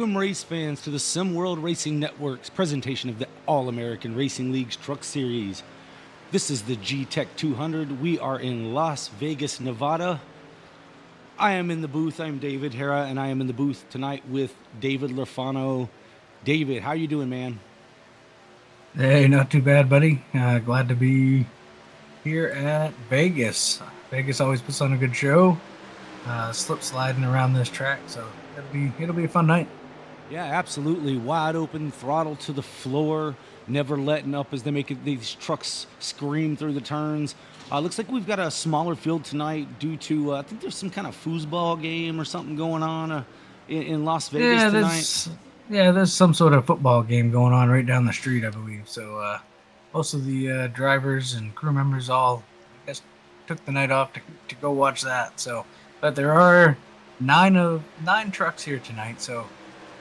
Welcome, race fans, to the Sim World Racing Network's presentation of the All-American Racing League's Truck Series. This is the GTech 200. We are in Las Vegas, Nevada. I am in the booth. I'm David Hera, and I am in the booth tonight with David Lafano. David, how you doing, man? Hey, not too bad, buddy. Glad to be here at Vegas. Vegas always puts on a good show. Slip sliding around this track, so it'll be a fun night. Yeah, absolutely. Wide open, throttle to the floor, never letting up as they make these trucks scream through the turns. Looks like we've got a smaller field tonight due to, I think there's some kind of foosball game or something going on in Las Vegas Yeah, tonight. there's some sort of football game going on right down the street, I believe. So most of the drivers and crew members all, I guess, took the night off to go watch that. So, but there are nine trucks here tonight, so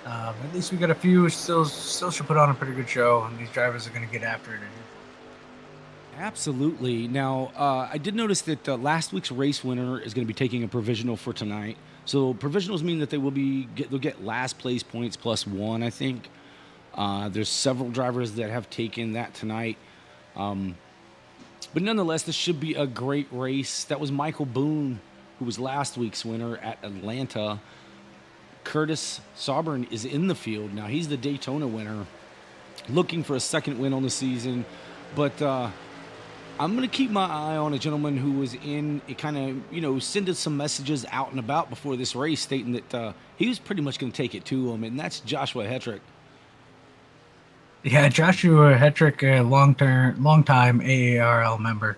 at least we got a few. Still should put on a pretty good show, and these drivers are going to get after it. Absolutely. Now, I did notice that last week's race winner is going to be taking a provisional for tonight. So provisionals mean that they'll get last place points plus one, I think. There's several drivers that have taken that tonight. But nonetheless, this should be a great race. That was Michael Boone, who was last week's winner at Atlanta. Curtis Sauburn is in the field. Now, he's the Daytona winner, looking for a second win on the season. But I'm going to keep my eye on a gentleman who was in, it kind of, sending some messages out and about before this race stating that he was pretty much going to take it to him, and that's Joshua Hetrick. Yeah, Joshua Hetrick, a long-time AARL member.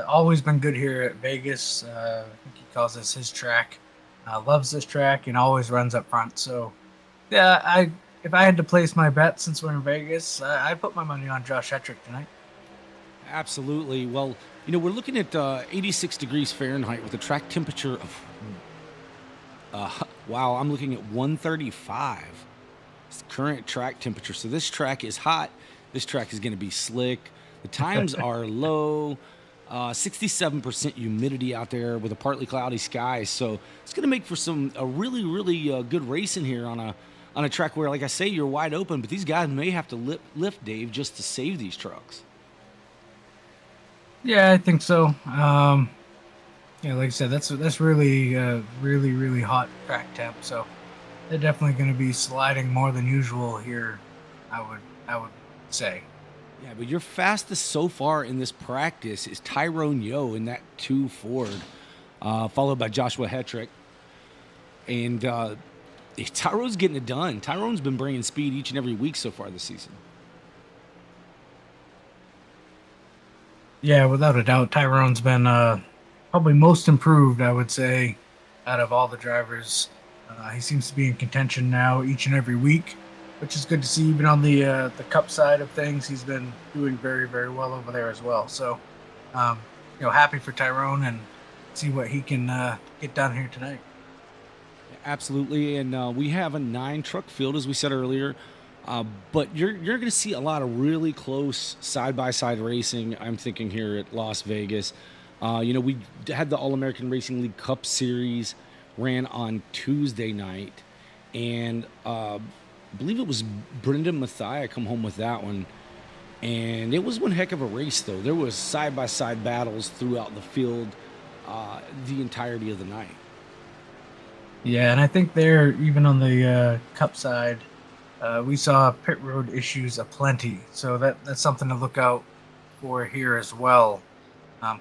Always been good here at Vegas. I think he calls this his track. Loves this track and always runs up front. So, yeah, if I had to place my bet since we're in Vegas, I'd put my money on Josh Hetrick tonight. Absolutely. Well, we're looking at 86 degrees Fahrenheit with a track temperature of, wow, I'm looking at 135. It's the current track temperature. So this track is hot. This track is going to be slick. The times are low. 67% humidity out there with a partly cloudy sky. So it's going to make for a really, really good racing here on a track where, like I say, you're wide open. But these guys may have to lift, Dave, just to save these trucks. Yeah, I think so. Like I said, that's really, really, really hot track temp. So they're definitely going to be sliding more than usual here. I would say. Yeah, but your fastest so far in this practice is Tyrone Yo in that 2 Ford, followed by Joshua Hetrick. And Tyrone's getting it done. Tyrone's been bringing speed each and every week so far this season. Yeah, without a doubt, Tyrone's been probably most improved, I would say, out of all the drivers. He seems to be in contention now each and every week, which is good to see. Even on the Cup side of things, he's been doing very, very well over there as well. So, happy for Tyrone and see what he can get done here tonight. Absolutely, and we have a 9-truck field, as we said earlier. But you're going to see a lot of really close side-by-side racing, I'm thinking, here at Las Vegas. We had the All-American Racing League Cup Series ran on Tuesday night, and I believe it was Brendan Mathia come home with that one. And it was one heck of a race, though. There was side-by-side battles throughout the field the entirety of the night. Yeah, and I think there, even on the Cup side, we saw pit road issues aplenty, so that's something to look out for here as well,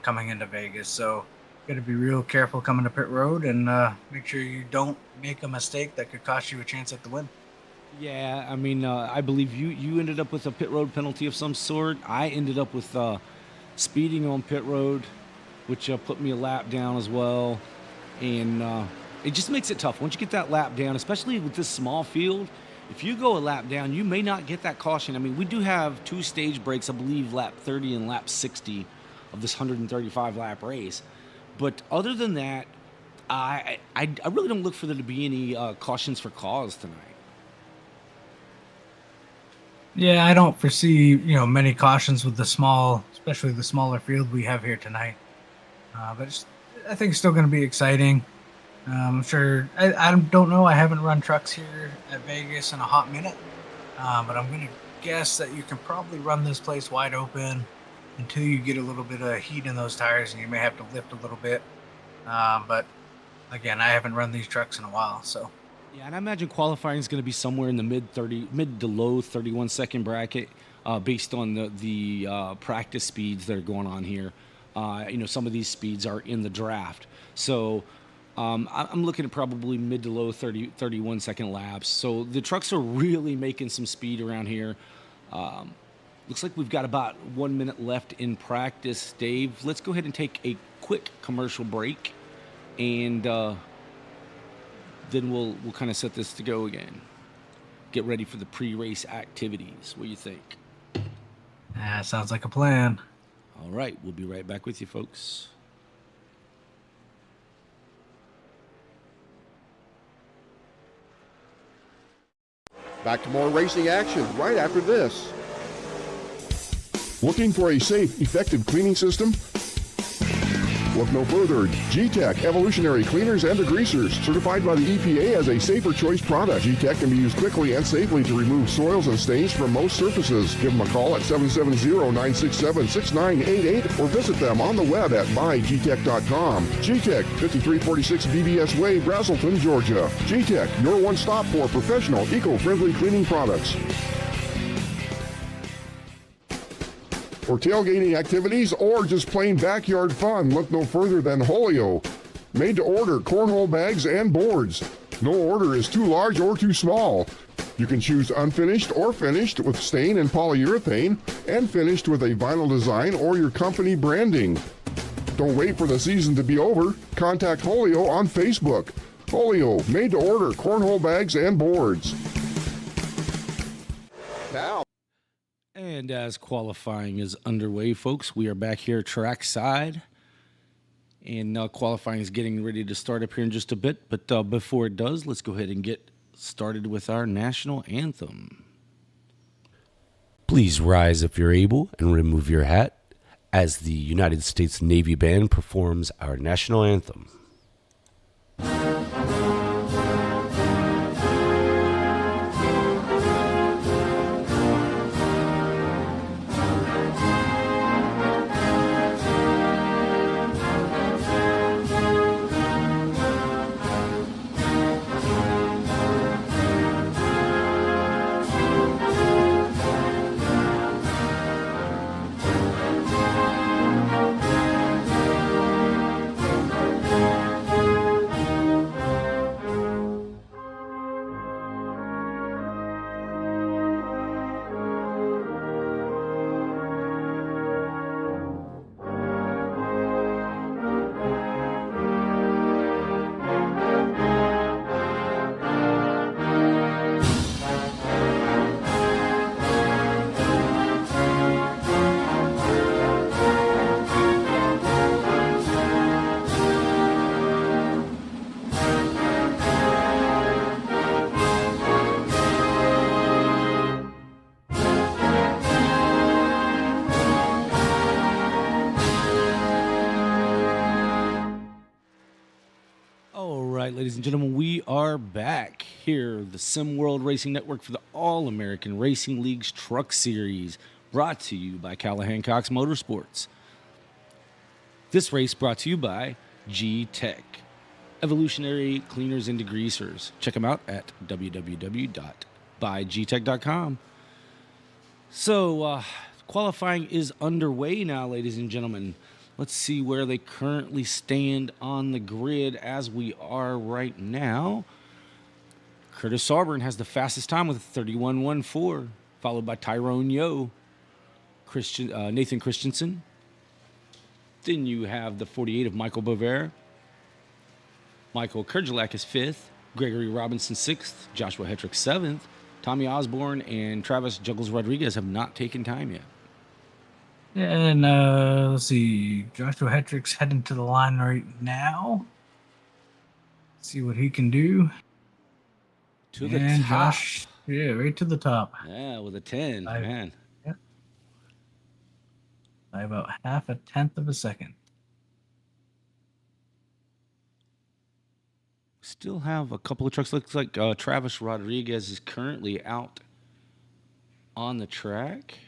coming into Vegas. So, got to be real careful coming to pit road and make sure you don't make a mistake that could cost you a chance at the win. Yeah, I mean, I believe you ended up with a pit road penalty of some sort. I ended up with speeding on pit road, which put me a lap down as well, and it just makes it tough once you get that lap down, especially with this small field. If you go a lap down, you may not get that caution. I mean, we do have 2 stage breaks, I believe, lap 30 and lap 60 of this 135-lap race. But other than that, I really don't look for there to be any cautions for cause tonight. Yeah, I don't foresee many cautions with especially the smaller field we have here tonight. But I think it's still going to be exciting. I'm sure. I don't know. I haven't run trucks here at Vegas in a hot minute, but I'm gonna guess that you can probably run this place wide open until you get a little bit of heat in those tires, and you may have to lift a little bit. But again, I haven't run these trucks in a while, so. Yeah, and I imagine qualifying is going to be somewhere in the mid to low 31-second bracket, based on the practice speeds that are going on here. Some of these speeds are in the draft, so I'm looking at probably mid to low 31-second laps. So the trucks are really making some speed around here. Looks like we've got about 1 minute left in practice. Dave, let's go ahead and take a quick commercial break, and then we'll kind of set this to go again. Get ready for the pre-race activities. What do you think? Sounds like a plan. All right, we'll be right back with you, folks. Back to more racing action right after this. Looking for a safe, effective cleaning system? Look no further. GTech Evolutionary Cleaners and Degreasers, certified by the EPA as a safer choice product. GTech can be used quickly and safely to remove soils and stains from most surfaces. Give them a call at 770-967-6988 or visit them on the web at mygtech.com. GTech, 5346 BBS Way, Brazelton, Georgia. GTech, your one stop for professional, eco-friendly cleaning products. For tailgating activities or just plain backyard fun, look no further than Holio. Made to order cornhole bags and boards. No order is too large or too small. You can choose unfinished or finished with stain and polyurethane, and finished with a vinyl design or your company branding. Don't wait for the season to be over. Contact Holio on Facebook. Holio, made to order cornhole bags and boards. Now. And as qualifying is underway, folks, we are back here trackside. And qualifying is getting ready to start up here in just a bit. But before it does, let's go ahead and get started with our national anthem. Please rise if you're able and remove your hat as the United States Navy Band performs our national anthem. Ladies and gentlemen, we are back here, the Sim World Racing Network, for the All-American Racing League's Truck Series, brought to you by Callahan Cox Motorsports. This race brought to you by GTech, Evelutionary Cleaners and Degreasers. Check them out at www.buygtech.com. So, qualifying is underway now, ladies and gentlemen. Let's see where they currently stand on the grid as we are right now. Curtis Auburn has the fastest time with a 31.14, followed by Tyrone Yo, Nathan Christensen. Then you have the 48 of Michael Bover. Michael Kerjelak is 5th. Gregory Robinson 6th. Joshua Hetrick 7th. Tommy Osborne and Travis Juggles Rodriguez have not taken time yet. And let's see, Joshua Hetrick's heading to the line right now. See what he can do. To the top. Josh, yeah, right to the top. Yeah, with a 10, man. Yeah. By about half a tenth of a second. Still have a couple of trucks. Looks like Travis Rodriguez is currently out on the track.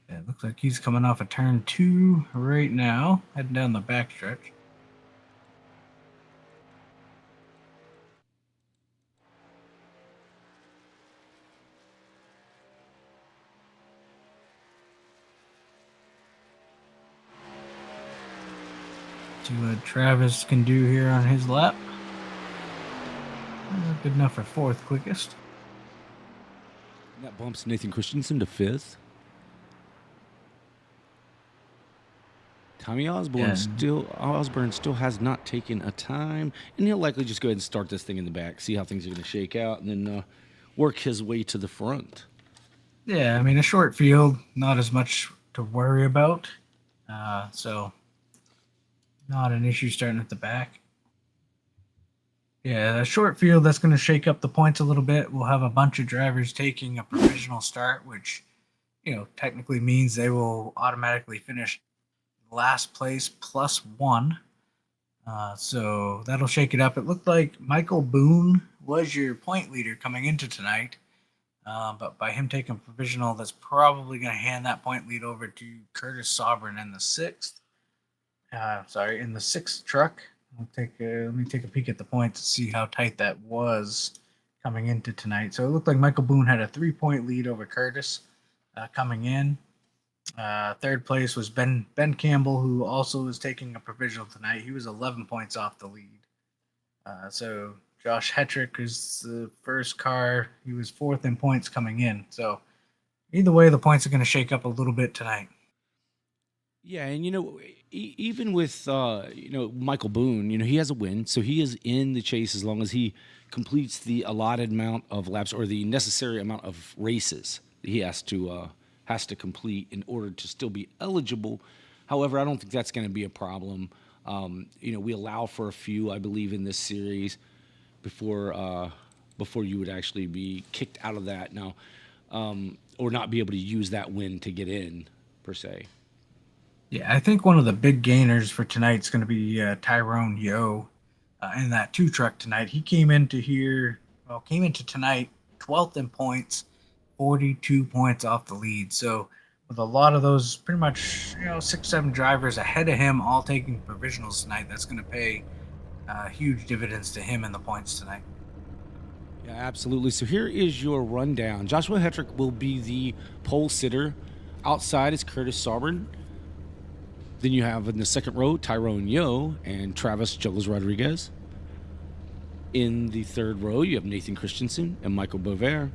Yeah, it looks like he's coming off of turn 2 right now, heading down the backstretch. See what Travis can do here on his lap. Good enough for 4th quickest. And that bumps Nathan Christensen to 5th. Tommy Osborne still has not taken a time, and he'll likely just go ahead and start this thing in the back, see how things are going to shake out, and then work his way to the front. Yeah, I mean, a short field, not as much to worry about, so not an issue starting at the back. Yeah, a short field, that's going to shake up the points a little bit. We'll have a bunch of drivers taking a provisional start, which, technically means they will automatically finish last place +1. So that'll shake it up. It looked like Michael Boone was your point leader coming into tonight. But by him taking provisional, that's probably going to hand that point lead over to Curtis Sobran in the 6th. In the 6th truck. Let me take a peek at the points to see how tight that was coming into tonight. So it looked like Michael Boone had a 3-point lead over Curtis coming in. 3rd place was Ben Campbell, who also is taking a provisional tonight. He was 11 points off the lead. So Josh Hetrick is the first car. He was 4th in points coming in. So either way, the points are going to shake up a little bit tonight. Yeah, and even with Michael Boone, he has a win, so he is in the chase as long as he completes the allotted amount of laps or the necessary amount of races he has to complete in order to still be eligible. However, I don't think that's going to be a problem. We allow for a few, I believe, in this series before you would actually be kicked out of that now, or not be able to use that win to get in per se. Yeah, I think one of the big gainers for tonight is going to be Tyrone Yo in that 2 truck tonight. He came into tonight 12th in points, 42 points off the lead. So with a lot of those pretty much 6-7 drivers ahead of him all taking provisionals tonight, that's going to pay huge dividends to him in the points tonight. Yeah, absolutely. So here is your rundown. Joshua Hetrick will be the pole sitter. Outside is Curtis Sobran. Then you have in the 2nd row Tyrone Yo and Travis Juggles Rodriguez. In the 3rd row, you have Nathan Christensen and Michael Bover.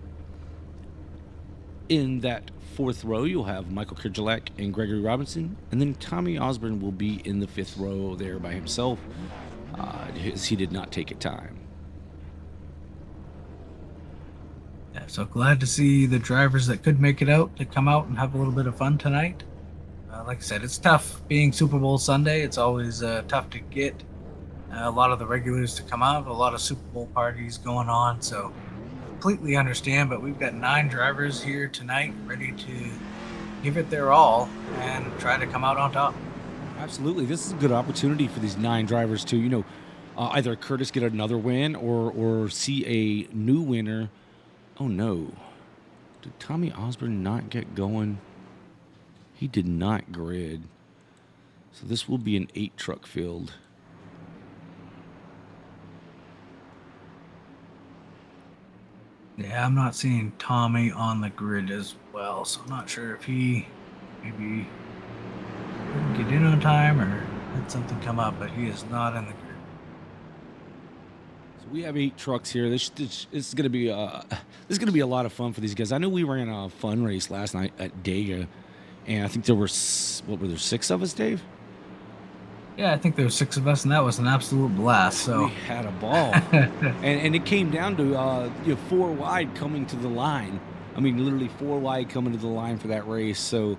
In that 4th row, you'll have Michael Kirjalek and Gregory Robinson. And then Tommy Osborne will be in the 5th row there by himself, as he did not take a time. Yeah, so glad to see the drivers that could make it out to come out and have a little bit of fun tonight. Like I said, it's tough being Super Bowl Sunday. It's always tough to get a lot of the regulars to come out. A lot of Super Bowl parties going on, so completely understand. But we've got 9 drivers here tonight ready to give it their all and try to come out on top. Absolutely. This is a good opportunity for these 9 drivers to, either Curtis get another win or see a new winner. Oh, no. Did Tommy Osborne not get going? He did not grid. So this will be an 8-truck field. Yeah, I'm not seeing Tommy on the grid as well, so I'm not sure if he maybe didn't get in on time or had something come up, but he is not in the grid. So we have 8 trucks here. This is going to be a lot of fun for these guys. I know we ran a fun race last night at Dega. And I think there were 6 of us, Dave? Yeah, I think there were 6 of us, and that was an absolute blast. So we had a ball. and it came down to 4 wide coming to the line. I mean, literally 4 wide coming to the line for that race. So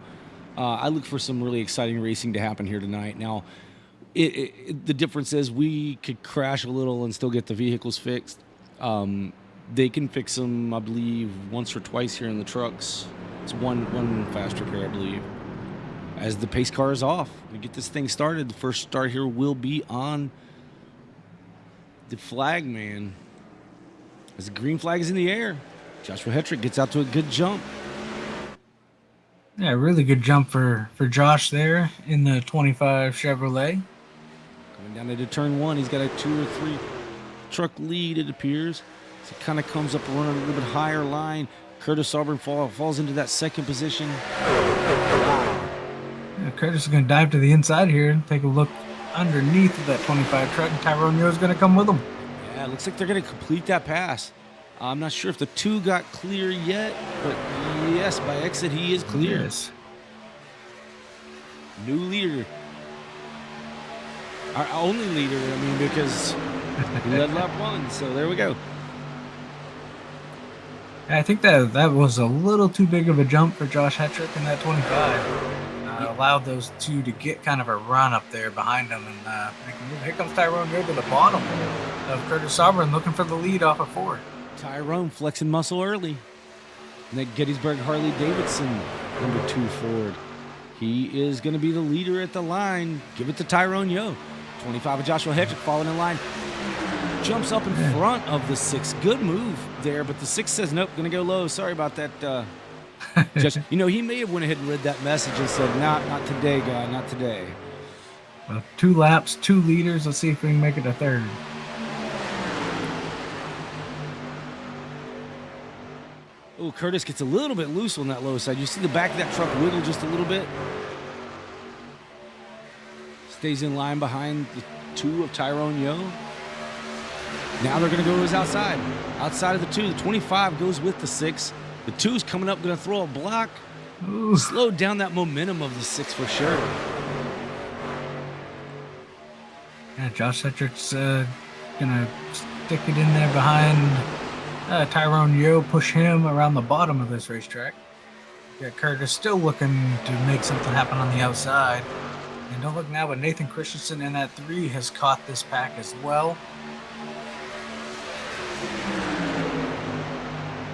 I look for some really exciting racing to happen here tonight. Now, the difference is we could crash a little and still get the vehicles fixed. They can fix them, I believe, once or twice here in the trucks. It's one fast repair, I believe. as the pace car is off. We get this thing started. The first start here will be on the flag man. As the green flag is in the air, Joshua Hetrick gets out to a good jump. Yeah, really good jump for Josh there in the 25 Chevrolet. Coming down into turn one, he's got a 2 or 3 truck lead, it appears. So it kind of comes up running a little bit higher line. Curtis Auburn falls into that second position. Wow. Yeah, Curtis is going to dive to the inside here and take a look underneath of that 25 truck, and Tyrone Yo is going to come with him. Yeah, it looks like they're going to complete that pass. I'm not sure if the 2 got clear yet, but yes, by exit he is clear. Yes. New leader. Our only leader, I mean, because he led lap 1, so there we go. I think that was a little too big of a jump for Josh Hetrick in that 25. Allowed those 2 to get kind of a run up there behind them and make a move. Here comes Tyrone Yo to the bottom of Curtis Auburn looking for the lead off of 4. Tyrone flexing muscle early. And that Gettysburg Harley-Davidson, number 2 Ford. He is going to be the leader at the line. Give it to Tyrone Yo. 25 of Joshua Hetrick falling in line. Jumps up in front of the 6. Good move there, but the 6 says, nope, going to go low. Sorry about that. Just, he may have went ahead and read that message and said, not today, guy, not today. Well, 2 laps, 2 leaders. Let's see if we can make it a 3rd. Oh, Curtis gets a little bit loose on that low side. You see the back of that truck wiggle just a little bit. Stays in line behind the 2 of Tyrone Yo. Now they're going to go to his outside. Outside of the 2, the 25 goes with the 6. The 2's coming up, going to throw a block. Ooh. Slowed down that momentum of the 6 for sure. Yeah, Josh Hetrick's going to stick it in there behind Tyrone Yo, push him around the bottom of this racetrack. Yeah, Curtis still looking to make something happen on the outside. And don't look now, but Nathan Christensen in that 3 has caught this pack as well.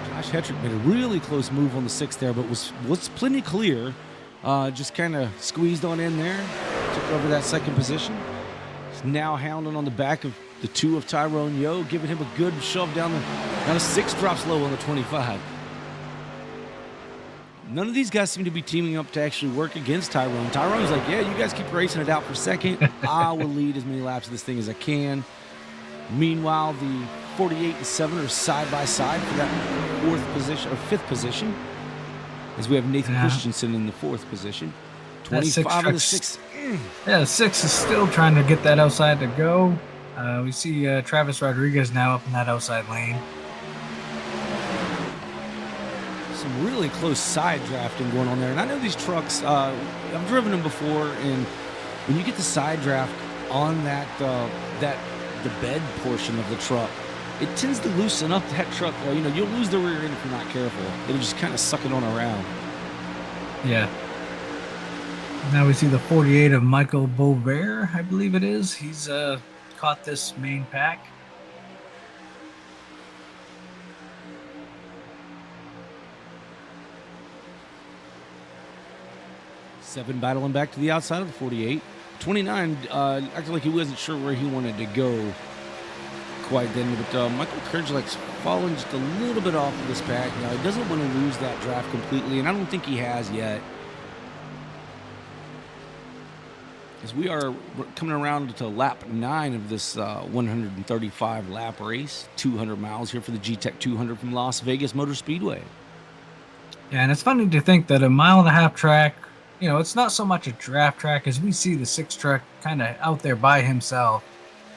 Josh Hetrick made a really close move on the 6 there, but was plenty clear. Just kind of squeezed on in there. Took over that second position. He's now hounding on the back of the 2 of Tyrone Yo, giving him a good shove down the... Now the 6 drops low on the 25. None of these guys seem to be teaming up to actually work against Tyrone. Tyrone's like, yeah, you guys keep racing it out for second. I will lead as many laps of this thing as I can. Meanwhile, the 48 and 7 are side by side for that 4th position or 5th position. As we have Nathan Christensen in the 4th position. 25 and the 6. Yeah, the 6 is still trying to get that outside to go. We see Travis Rodriguez now up in that outside lane. Some really close side drafting going on there. And I know these trucks, I've driven them before, and when you get the side draft on that the bed portion of the truck, it tends to loosen up that truck. You'll lose the rear end if you're not careful. It'll just kind of suck it on around. Yeah. Now we see the 48 of Michael Bover, I believe it is. He's caught this main pack. Seven battling back to the outside of the 48. 29 acted like he wasn't sure where he wanted to go quite then, but Michael Kerjlek's fallen just a little bit off of this pack. Now, he doesn't want to lose that draft completely, and I don't think he has yet. As we are coming around to lap 9 of this 135 lap race, 200 miles here for the GTech 200 from Las Vegas Motor Speedway. Yeah, and it's funny to think that a 1.5 mile track, it's not so much a draft track as we see the 6 truck kind of out there by himself.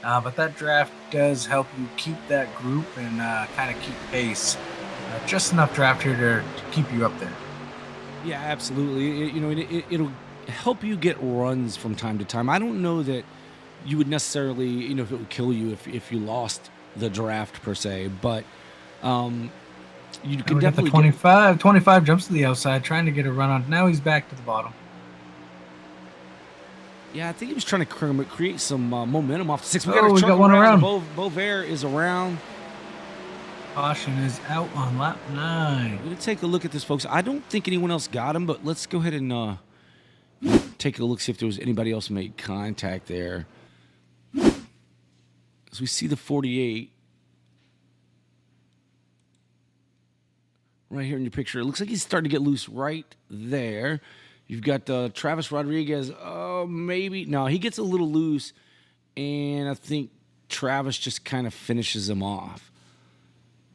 But that draft does help you keep that group and kind of keep pace. Just enough draft here to keep you up there. Yeah, absolutely. It'll help you get runs from time to time. I don't know that you would necessarily, if it would kill you if you lost the draft per se, but you can definitely the 25 jumps to the outside, trying to get a run on. Now he's back to the bottom. Yeah, I think he was trying to create some momentum off the 6. We got one around. Bover is around. Caution is out on lap 9. We're going to take a look at this, folks. I don't think anyone else got him, but let's go ahead and Take a look, see if there was anybody else who made contact there. As we see the 48 right here in your picture, it looks like he's starting to get loose right there. You've got Travis Rodriguez. Maybe. No, he gets a little loose, and I think Travis just kind of finishes him off.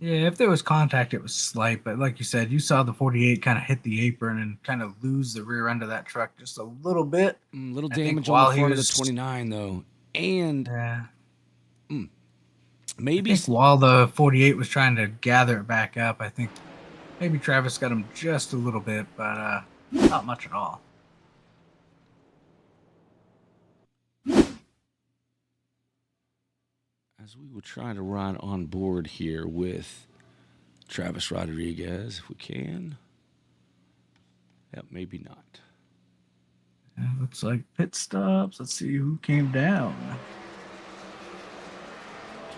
Yeah, if there was contact, it was slight. But like you said, you saw the 48 kind of hit the apron and kind of lose the rear end of that truck just a little bit. Little damage on the front of the 29, though. And yeah, maybe I think while the 48 was trying to gather it back up, I think maybe Travis got him just a little bit, but not much at all. as we will try to ride on board here with Travis Rodriguez, if we can. Yep, maybe not. Yeah, looks like pit stops. Let's see who came down.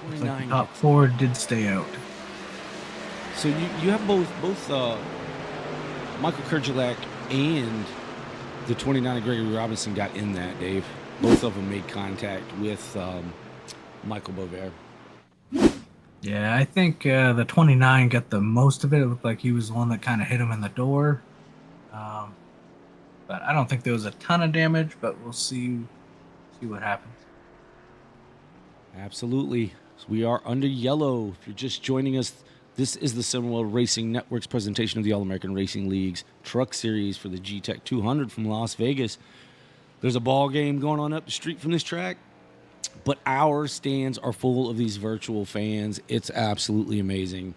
Looks like the top 4 did stay out. So you have both Michael Kurgelak and the 29 Gregory Robinson got in that, Dave. Both of them made contact with Michael Bovair. Yeah, I think the 29 got the most of it. It looked like he was the one that kind of hit him in the door. But I don't think there was a ton of damage, but we'll see what happens. Absolutely. So we are under yellow. If you're just joining us, this is the SimRacing Racing Network's presentation of the All-American Racing League's Truck Series for the GTech 200 from Las Vegas. There's a ball game going on up the street from this track, but our stands are full of these virtual fans. It's absolutely amazing.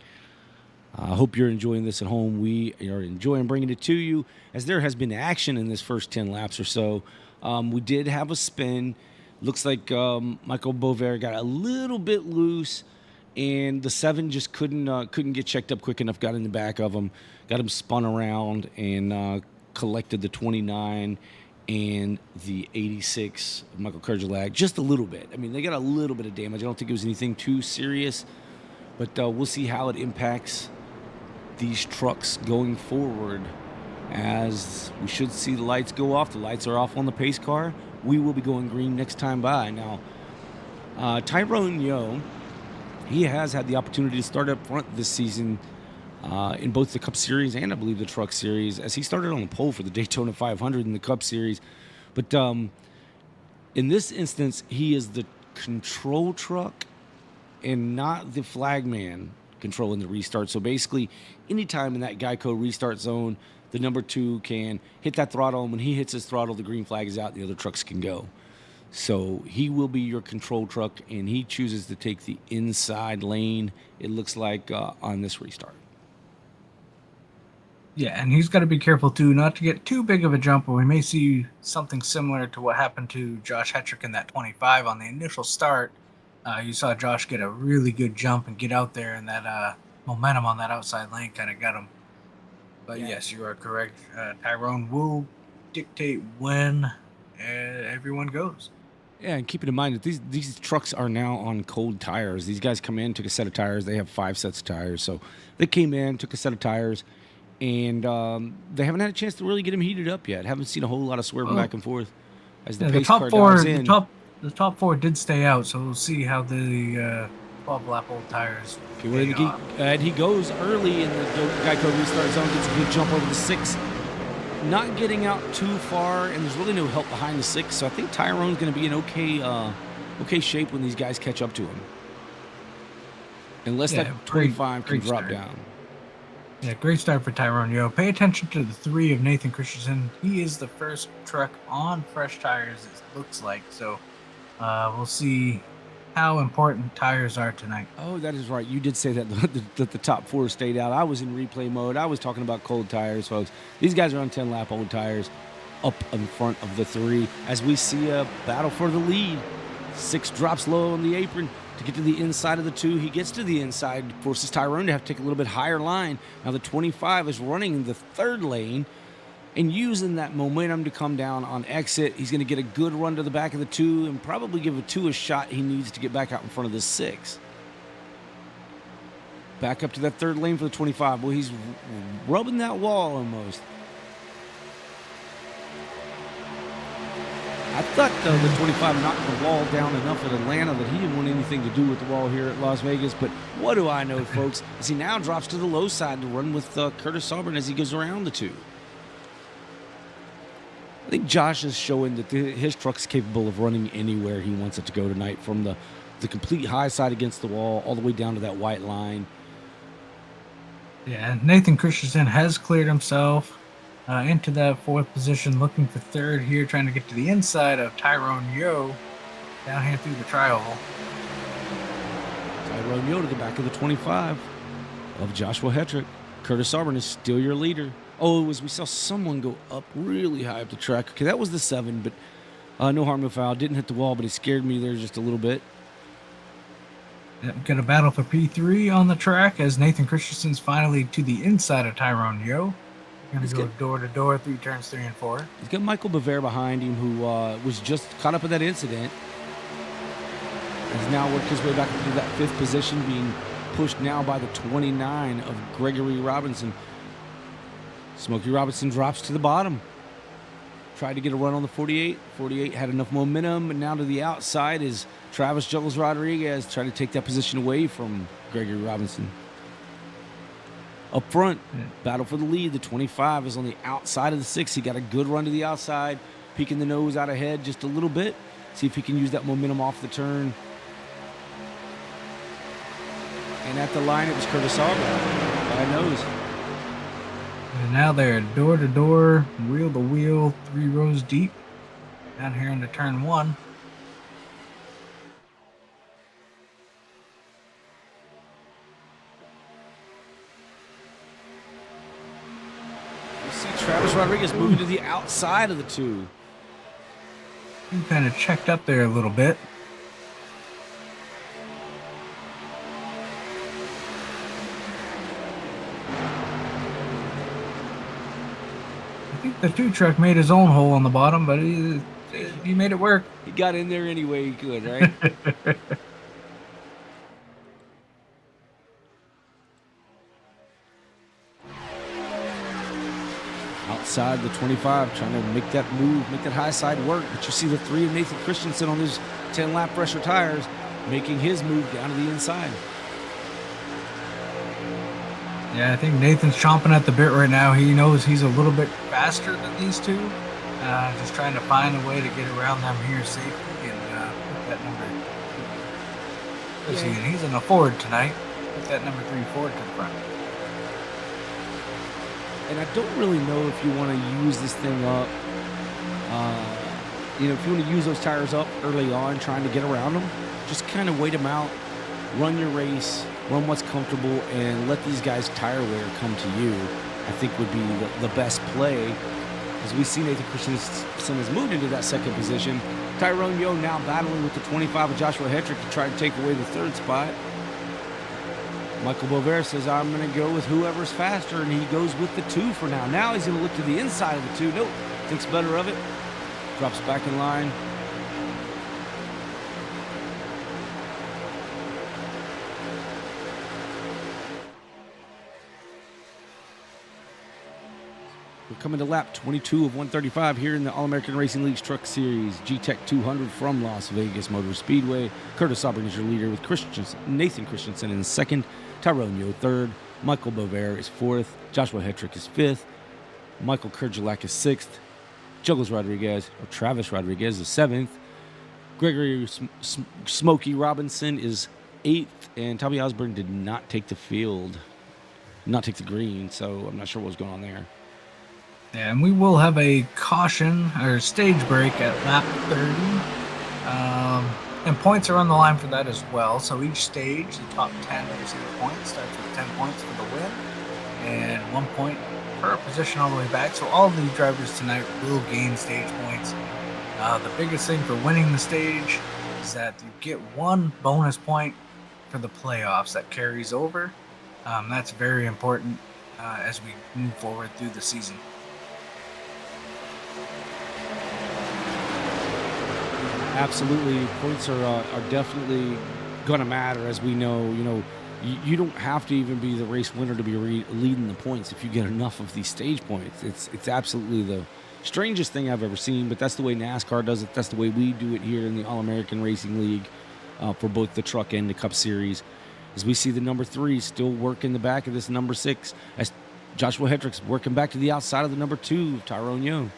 I hope you're enjoying this at home. We are enjoying bringing it to you as there has been action in this first 10 laps or so. We did have a spin. Looks like Michael Bovair got a little bit loose, and the 7 just couldn't get checked up quick enough, got in the back of him, got him spun around, and collected the 29 and the 86 of Michael Kurgelak just a little bit. I mean, they got a little bit of damage. I don't think it was anything too serious, but we'll see how it impacts these trucks going forward, as we should see the lights go off. The lights are off on the pace car. We will be going green next time by. Now, Tyrone Yo, he has had the opportunity to start up front this season in both the Cup Series and I believe the Truck Series, as he started on the pole for the Daytona 500 in the Cup Series. But in this instance, he is the control truck and not the flagman controlling the restart. So basically, anytime in that Geico restart zone, the number 2 can hit that throttle, and when he hits his throttle, the green flag is out, and the other trucks can go. So he will be your control truck, and he chooses to take the inside lane, it looks like, on this restart. Yeah, and he's got to be careful, too, not to get too big of a jump, or we may see something similar to what happened to Josh Hetrick in that 25 on the initial start. You saw Josh get a really good jump and get out there, and that momentum on that outside lane kind of got him. But yes, you are correct. Tyrone will dictate when everyone goes. Yeah, and keeping in mind that these trucks are now on cold tires. These guys come in, took a set of tires. They have 5 sets of tires. So they came in, took a set of tires, and they haven't had a chance to really get them heated up yet. Haven't seen a whole lot of swerving back and forth as the pace car dives in. The top 4 did stay out, so we'll see how the 12-lap old tires. And he goes early in the Geico restart zone, gets a good jump over the 6. Not getting out too far, and there's really no help behind the 6, so I think Tyrone's going to be in okay shape when these guys catch up to him. Unless that 25 can drop down. Yeah, great start for Tyrone Yo. Pay attention to the 3 of Nathan Christensen. He is the first truck on fresh tires, it looks like, so we'll see how important tires are tonight. Oh, that is right. You did say that the top 4 stayed out. I was in replay mode. I was talking about cold tires, folks. These guys are on 10-lap old tires up in front of the 3 as we see a battle for the lead. 6 drops low on the apron to get to the inside of the 2. He gets to the inside, forces Tyrone to have to take a little bit higher line. Now the 25 is running in the 3rd lane and using that momentum to come down on exit. He's going to get a good run to the back of the 2 and probably give a 2 a shot he needs to get back out in front of the 6. Back up to that 3rd lane for the 25. Well, he's rubbing that wall almost. I thought the 25 knocked the wall down enough at Atlanta that he didn't want anything to do with the wall here at Las Vegas. But what do I know, folks? As he now drops to the low side to run with Curtis Auburn as he goes around the two. I think Josh is showing that his truck's capable of running anywhere he wants it to go tonight, from the complete high side against the wall all the way down to that white line. Yeah, Nathan Christensen has cleared himself into that fourth position, looking for third here, trying to get to the inside of Tyrone Yo down here through the trial hole. Tyrone Yo to the back of the 25 of Joshua Hetrick. Curtis Auburn is still your leader. Oh, we saw someone go up really high up the track. Okay, that was the 7, but no harm, no foul. Didn't hit the wall, but it scared me there just a little bit. Got a battle for P3 on the track as Nathan Christensen's finally to the inside of Tyrone Yo. Going to go door to door through turns 3 and 4. He's got Michael Bavere behind him, who was just caught up in that incident. He's now worked his way back into that 5th position, being pushed now by the 29 of Gregory Robinson. Smokey Robinson drops to the bottom. Tried to get a run on the 48. 48 had enough momentum, and now to the outside is Travis Juggles Rodriguez trying to take that position away from Gregory Robinson. Up front, battle for the lead. The 25 is on the outside of the 6. He got a good run to the outside, peeking the nose out ahead just a little bit. See if he can use that momentum off the turn. And at the line, it was Curtis Auburn by nose. And now they're door to door, wheel to wheel, 3 rows deep, down here into turn 1. Travis Rodriguez moving to the outside of the 2. He kind of checked up there a little bit. I think the 2 truck made his own hole on the bottom, but he made it work. He got in there any way he could, right? Outside the 25, trying to make that move, make that high side work. But you see the 3 of Nathan Christensen on his 10-lap pressure tires, making his move down to the inside. Yeah, I think Nathan's chomping at the bit right now. He knows he's a little bit faster than these 2. Just trying to find a way to get around them here safely and put that number. Let's see, and he's in a Ford tonight. Put that number 3 Ford to the front. And I don't really know if you want to use this thing up. If you want to use those tires up early on, trying to get around them, just kind of wait them out, run your race, run what's comfortable, and let these guys' tire wear come to you. I think would be the best play. As we see Nathan Christensen has moved into that 2nd position. Tyrone Yo now battling with the 25 of Joshua Hetrick to try to take away the 3rd spot. Michael Bovere says, I'm going to go with whoever's faster, and he goes with the 2 for now. Now he's going to look to the inside of the 2. Nope, thinks better of it. Drops back in line. We're coming to lap 22 of 135 here in the All-American Racing League's Truck Series. GTech 200 from Las Vegas Motor Speedway. Curtis Auburn is your leader with Nathan Christensen in 2nd. Tyrone Yo 3rd. Michael Bovere is 4th. Joshua Hetrick is 5th. Michael Kurgelak is 6th. Travis Rodriguez is 7th. Gregory Smokey Robinson is 8th. And Tommy Osborne did not take the field. Not take the green, so I'm not sure what was going on there. Yeah, and we will have a caution or stage break at lap 30. And points are on the line for that as well. So each stage, the top 10 receive points, starts with 10 points for the win and 1 point per position all the way back. So all of these drivers tonight will gain stage points. The biggest thing for winning the stage is that you get 1 bonus point for the playoffs that carries over. That's very important as we move forward through the season. Absolutely, points are definitely going to matter, as we know. You don't have to even be the race winner to be leading the points if you get enough of these stage points. It's absolutely the strangest thing I've ever seen, but that's the way NASCAR does it. That's the way we do it here in the All-American Racing League for both the Truck and the Cup Series. As we see the number 3 still working the back of this number 6, as Joshua Hetrick's working back to the outside of the number 2, Tyrone Yo.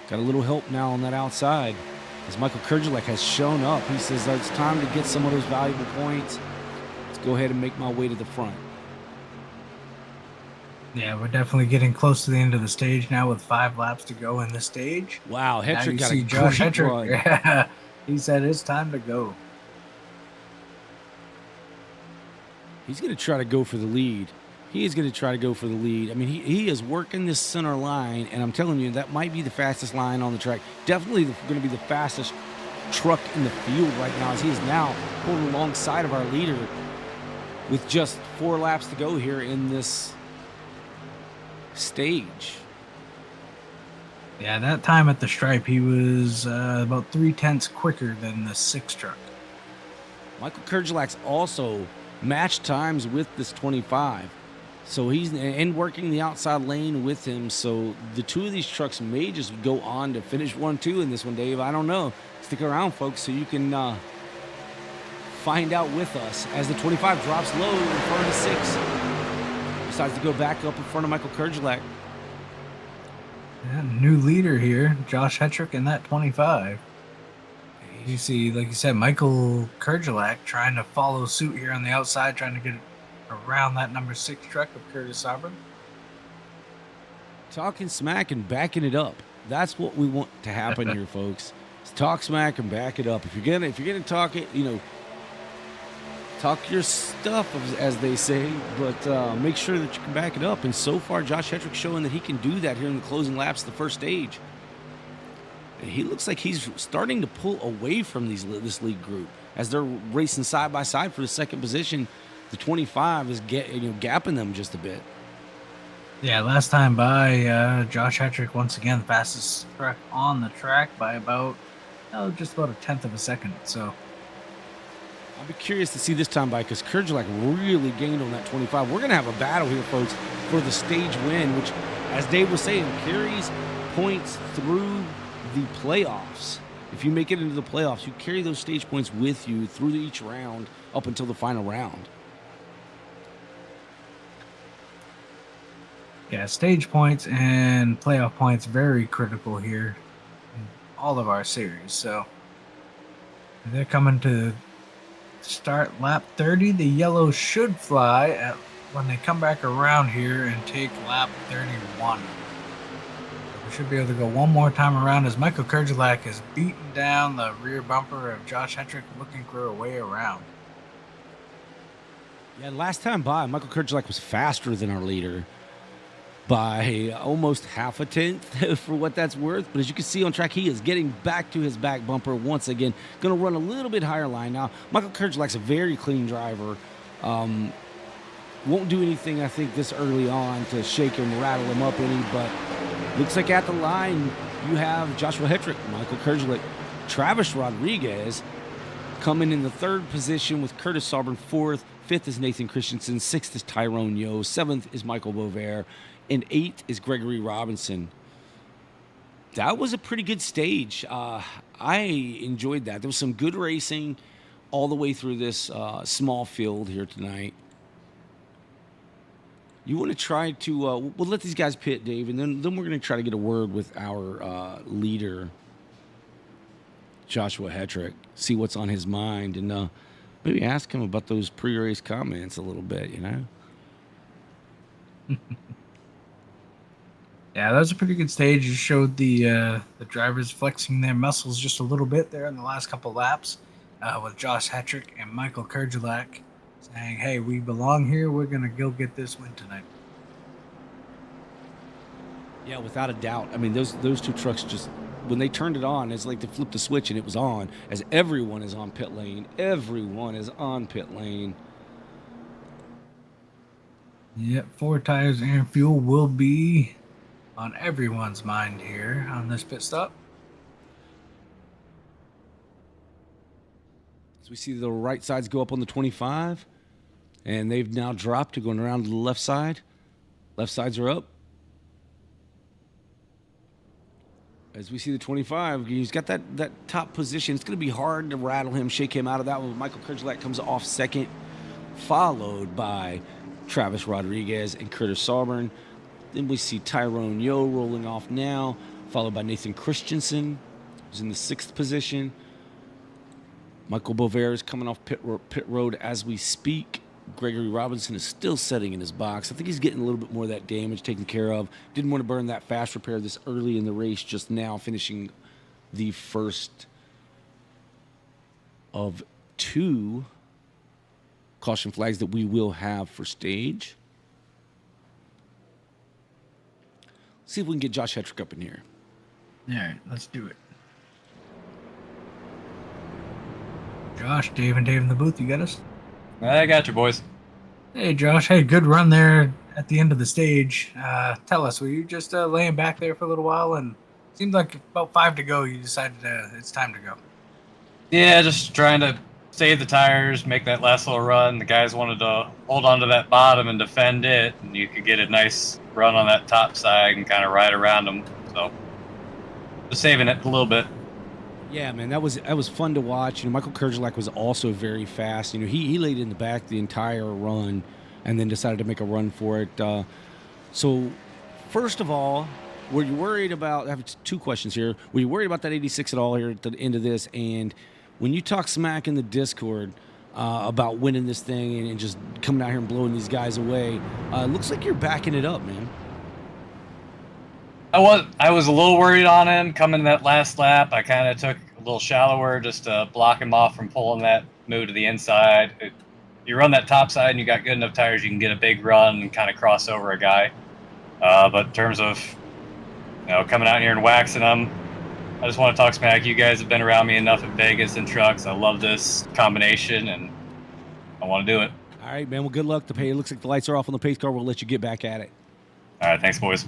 Got a little help now on that outside. As Michael Kurgelek has shown up, he says, it's time to get some of those valuable points. Let's go ahead and make my way to the front. Yeah, we're definitely getting close to the end of the stage now with 5 laps to go in the stage. Wow, Hetrick got a Josh great Hetrick. run. Yeah, he said it's time to go. He's going to try to go for the lead. He is going to try to go for the lead. I mean, he is working this center line, and I'm telling you, that might be the fastest line on the track. Definitely going to be the fastest truck in the field right now, as he is now pulling alongside of our leader with just 4 laps to go here in this stage. Yeah, that time at the stripe, he was about 3/10 quicker than the 6 truck. Michael Kurgelak's also matched times with this 25. So he's and working the outside lane with him. So the 2 of these trucks may just go on to finish 1-2 in this one, Dave. I don't know. Stick around, folks, so you can find out with us as the 25 drops low in front of the 6. Decides to go back up in front of Michael Kurgelak. Yeah, new leader here, Josh Hetrick in that 25. You see, like you said, Michael Kurgelak trying to follow suit here on the outside, trying to get around that number 6 truck of Curtis Auburn. Talking smack and backing it up. That's what we want to happen here, folks. Is talk smack and back it up. If you're gonna talk it, talk your stuff, as they say, but make sure that you can back it up. And so far, Josh Hetrick's showing that he can do that here in the closing laps of the first stage. And he looks like he's starting to pull away from this lead group as they're racing side by side for the second position. The 25 is gapping them just a bit. Yeah, last time by, Josh Hetrick once again the fastest truck on the track by about just about 1/10 of a second. So I'll be curious to see this time by, because Kurgelak really gained on that 25. We're going to have a battle here, folks, for the stage win, which, as Dave was saying, carries points through the playoffs. If you make it into the playoffs, you carry those stage points with you through each round up until the final round. yeah, stage points and playoff points very critical here in all of our series. So they're coming to start lap 30. The yellow should fly when they come back around here and take lap 31. We should be able to go one more time around as Michael Kurgelak is beating down the rear bumper of Josh Hetrick, looking for a way around. Yeah, last time by, Michael Kurgelak was faster than our leader by almost 0.5 for what that's worth. But as you can see on track, he is getting back to his back bumper once again. Going to run a little bit higher line now. Michael Kurgelak's a very clean driver. Won't do anything, I think, this early on to shake him, rattle him up any. But looks like at the line, you have Joshua Hetrick, Michael Kurgelak, Travis Rodriguez coming in the 3rd position with Curtis Auburn 4th. 5th is Nathan Christensen. 6th is Tyrone Yo. 7th is Michael Bovair. And 8th is Gregory Robinson. That was a pretty good stage. I enjoyed that. There was some good racing all the way through this small field here tonight. You want to try to, we'll let these guys pit, Dave, and then we're going to try to get a word with our leader, Joshua Hetrick, see what's on his mind, and maybe ask him about those pre-race comments a little bit, Yeah, that was a pretty good stage. You showed the drivers flexing their muscles just a little bit there in the last couple laps with Josh Hetrick and Michael Kurgelak saying, hey, we belong here. We're going to go get this win tonight. Yeah, without a doubt. I mean, those 2 trucks just, when they turned it on, it's like they flipped the switch and it was on, as everyone is on pit lane. Everyone is on pit lane. Yep, 4 tires and fuel will be on everyone's mind here on this pit stop. So we see the right sides go up on the 25, and they've now dropped to going around to the left side. Left sides are up. As we see the 25, he's got that top position. It's going to be hard to rattle him, shake him out of that one. Michael Kerjelak comes off second, followed by Travis Rodriguez and Curtis Sauburn. Then we see Tyrone Yo rolling off now, followed by Nathan Christensen, who's in the 6th position. Michael Bover is coming off pit road as we speak. Gregory Robinson is still setting in his box. I think he's getting a little bit more of that damage taken care of. Didn't want to burn that fast repair this early in the race, just now finishing the first of 2 caution flags that we will have for stage. See if we can get Josh Hetrick up in here. All right, let's do it. Josh, Dave in the booth, you got us? I got you, boys. Hey, Josh. Hey, good run there at the end of the stage. Tell us, were you just laying back there for a little while, and it seemed like about 5 to go, you decided it's time to go? Yeah, just trying to save the tires, make that last little run. The guys wanted to hold on to that bottom and defend it, and you could get a nice run on that top side and kind of ride around them. So, just saving it a little bit. Yeah, man, that was fun to watch. Michael Kerjelak was also very fast. He laid in the back the entire run, and then decided to make a run for it. So, first of all, were you worried about? I have 2 questions here. Were you worried about that 86 at all here at the end of this? And when you talk smack in the Discord about winning this thing and just coming out here and blowing these guys away, it looks like you're backing it up, man. I was a little worried on him coming that last lap. I kind of took a little shallower just to block him off from pulling that move to the inside. You run that top side and you got good enough tires, you can get a big run and kind of cross over a guy. But in terms of coming out here and waxing them, I just want to talk smack. You guys have been around me enough in Vegas and trucks. I love this combination and I want to do it. All right, man. Well, good luck. It looks like the lights are off on the pace car. We'll let you get back at it. All right, thanks, boys.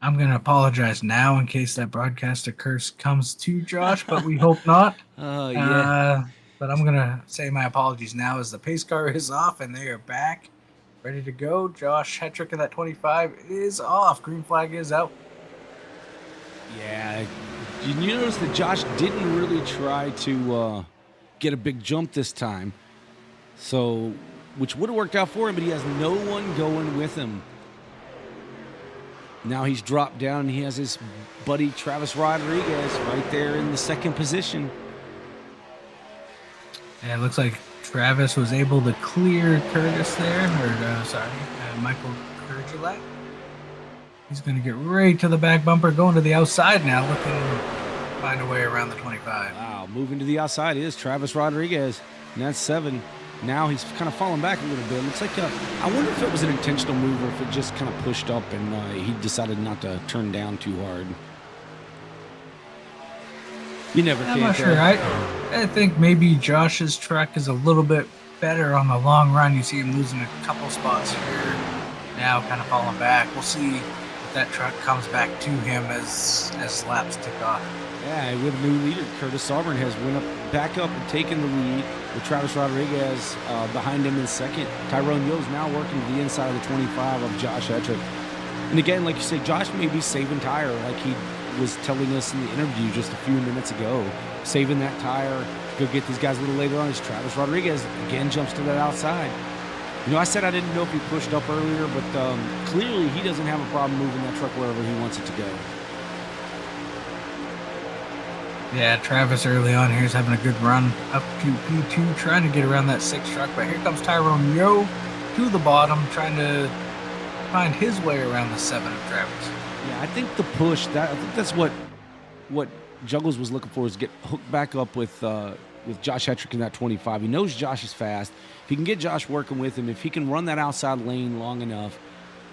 I'm going to apologize now in case that broadcaster curse comes to Josh, but we hope not. Yeah. But I'm going to say my apologies now as the pace car is off and they are back, ready to go. Josh Hetrick in that 25 is off. Green flag is out. Yeah. Did you notice that Josh didn't really try to get a big jump this time? So, which would have worked out for him, but he has no one going with him. Now he's dropped down and he has his buddy Travis Rodriguez right there in the 2nd position. And it looks like Travis was able to clear Curtis there, Michael Kerjelak. He's going to get right to the back bumper, going to the outside now, looking to find a way around the 25. Wow, moving to the outside is Travis Rodriguez, and that's 7. Now he's kind of falling back a little bit. Looks like I wonder if it was an intentional move or if it just kind of pushed up and he decided not to turn down too hard. You never can. I'm not sure. I think maybe Josh's truck is a little bit better on the long run. You see him losing a couple spots here. Now kind of falling back. We'll see if that truck comes back to him as laps tick off. Yeah, with a new leader, Curtis Sauburn has back up and taken the lead with Travis Rodriguez behind him in 2nd. Tyrone Yo's now working to the inside of the 25 of Josh Hetrick. And again, like you say, Josh may be saving tire like he was telling us in the interview just a few minutes ago. Saving that tire to go get these guys a little later on as Travis Rodriguez again jumps to that outside. I said I didn't know if he pushed up earlier, but clearly he doesn't have a problem moving that truck wherever he wants it to go. Yeah, Travis early on here is having a good run up to P2, trying to get around that 6 truck. But here comes Tyrone Yo to the bottom, trying to find his way around the 7 of Travis. Yeah, I think the push, I think that's what Juggles was looking for, is get hooked back up with Josh Hetrick in that 25. He knows Josh is fast. If he can get Josh working with him, if he can run that outside lane long enough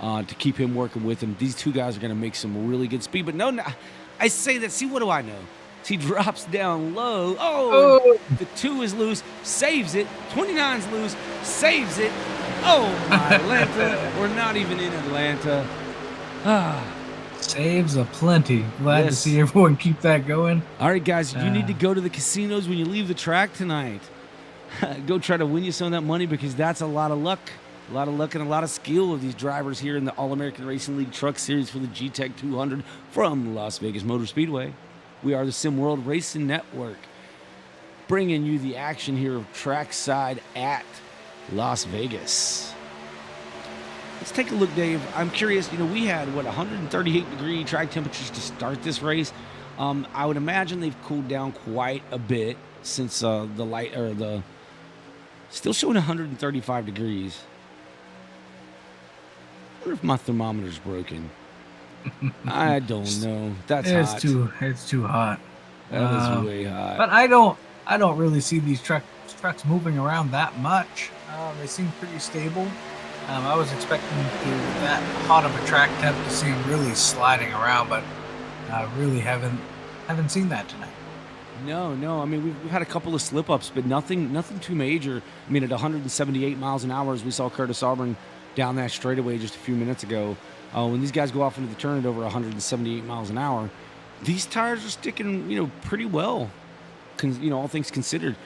to keep him working with him, these 2 guys are going to make some really good speed. But no, I say that, see, what do I know? He drops down low. Oh, the 2 is loose, saves it. 29's loose, saves it. Oh, my Atlanta. We're not even in Atlanta. Saves aplenty. Glad to Yes. see everyone keep that going. All right, guys, you need to go to the casinos when you leave the track tonight. Go try to win you some of that money, because that's a lot of luck. A lot of luck and a lot of skill of these drivers here in the All-American Racing League Truck Series for the GTech 200 from Las Vegas Motor Speedway. We are the Sim World Racing Network, bringing you the action here of trackside at Las Vegas. Let's take a look, Dave. I'm curious, we had, 138-degree track temperatures to start this race. I would imagine they've cooled down quite a bit since still showing 135 degrees. I wonder if my thermometer's broken. I don't know. That's hot. It's too hot. That is way hot. But I don't really see these trucks moving around that much. They seem pretty stable. I was expecting with that hot of a track temp to see them really sliding around, but really haven't seen that tonight. No. I mean, we've had a couple of slip-ups, but nothing too major. I mean, at 178 miles an hour, as we saw Curtis Auburn down that straightaway just a few minutes ago, when these guys go off into the turn at over 178 miles an hour, these tires are sticking, pretty well, all things considered.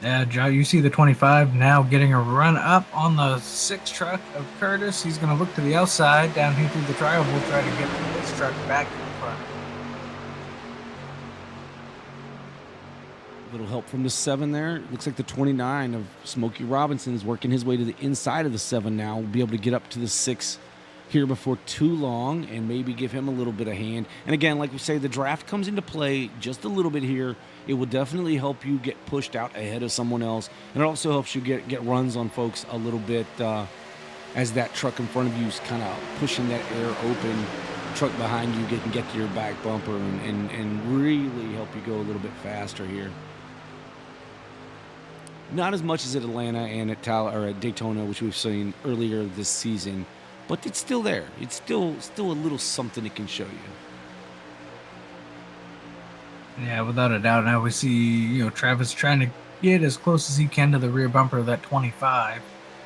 Yeah, Joe, you see the 25 now getting a run up on the 6 truck of Curtis. He's going to look to the outside down here through the trial. We'll try to get this truck back in front. A little help from the 7 there. Looks like the 29 of Smokey Robinson is working his way to the inside of the 7 now. We'll be able to get up to the 6 here before too long and maybe give him a little bit of hand. And again, like we say, the draft comes into play just a little bit here. It will definitely help you get pushed out ahead of someone else. And it also helps you get runs on folks a little bit as that truck in front of you is kind of pushing that air open. Truck behind you can get to your back bumper and really help you go a little bit faster here. Not as much as at Atlanta and at Daytona, which we've seen earlier this season, but it's still there. It's still a little something it can show you. Yeah, without a doubt. Now we see, Travis trying to get as close as he can to the rear bumper of that 25.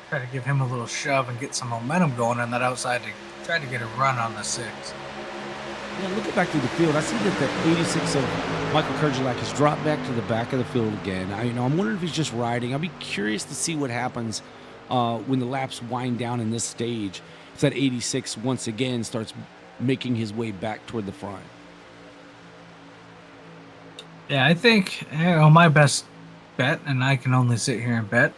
Try to give him a little shove and get some momentum going on that outside to try to get a run on the 6. Yeah, looking back through the field, I see that the 86 of Michael Kurgelak has dropped back to the back of the field again. I'm wondering if he's just riding. I'll be curious to see what happens when the laps wind down in this stage. If that 86 once again starts making his way back toward the front. Yeah, I think my best bet, and I can only sit here and bet.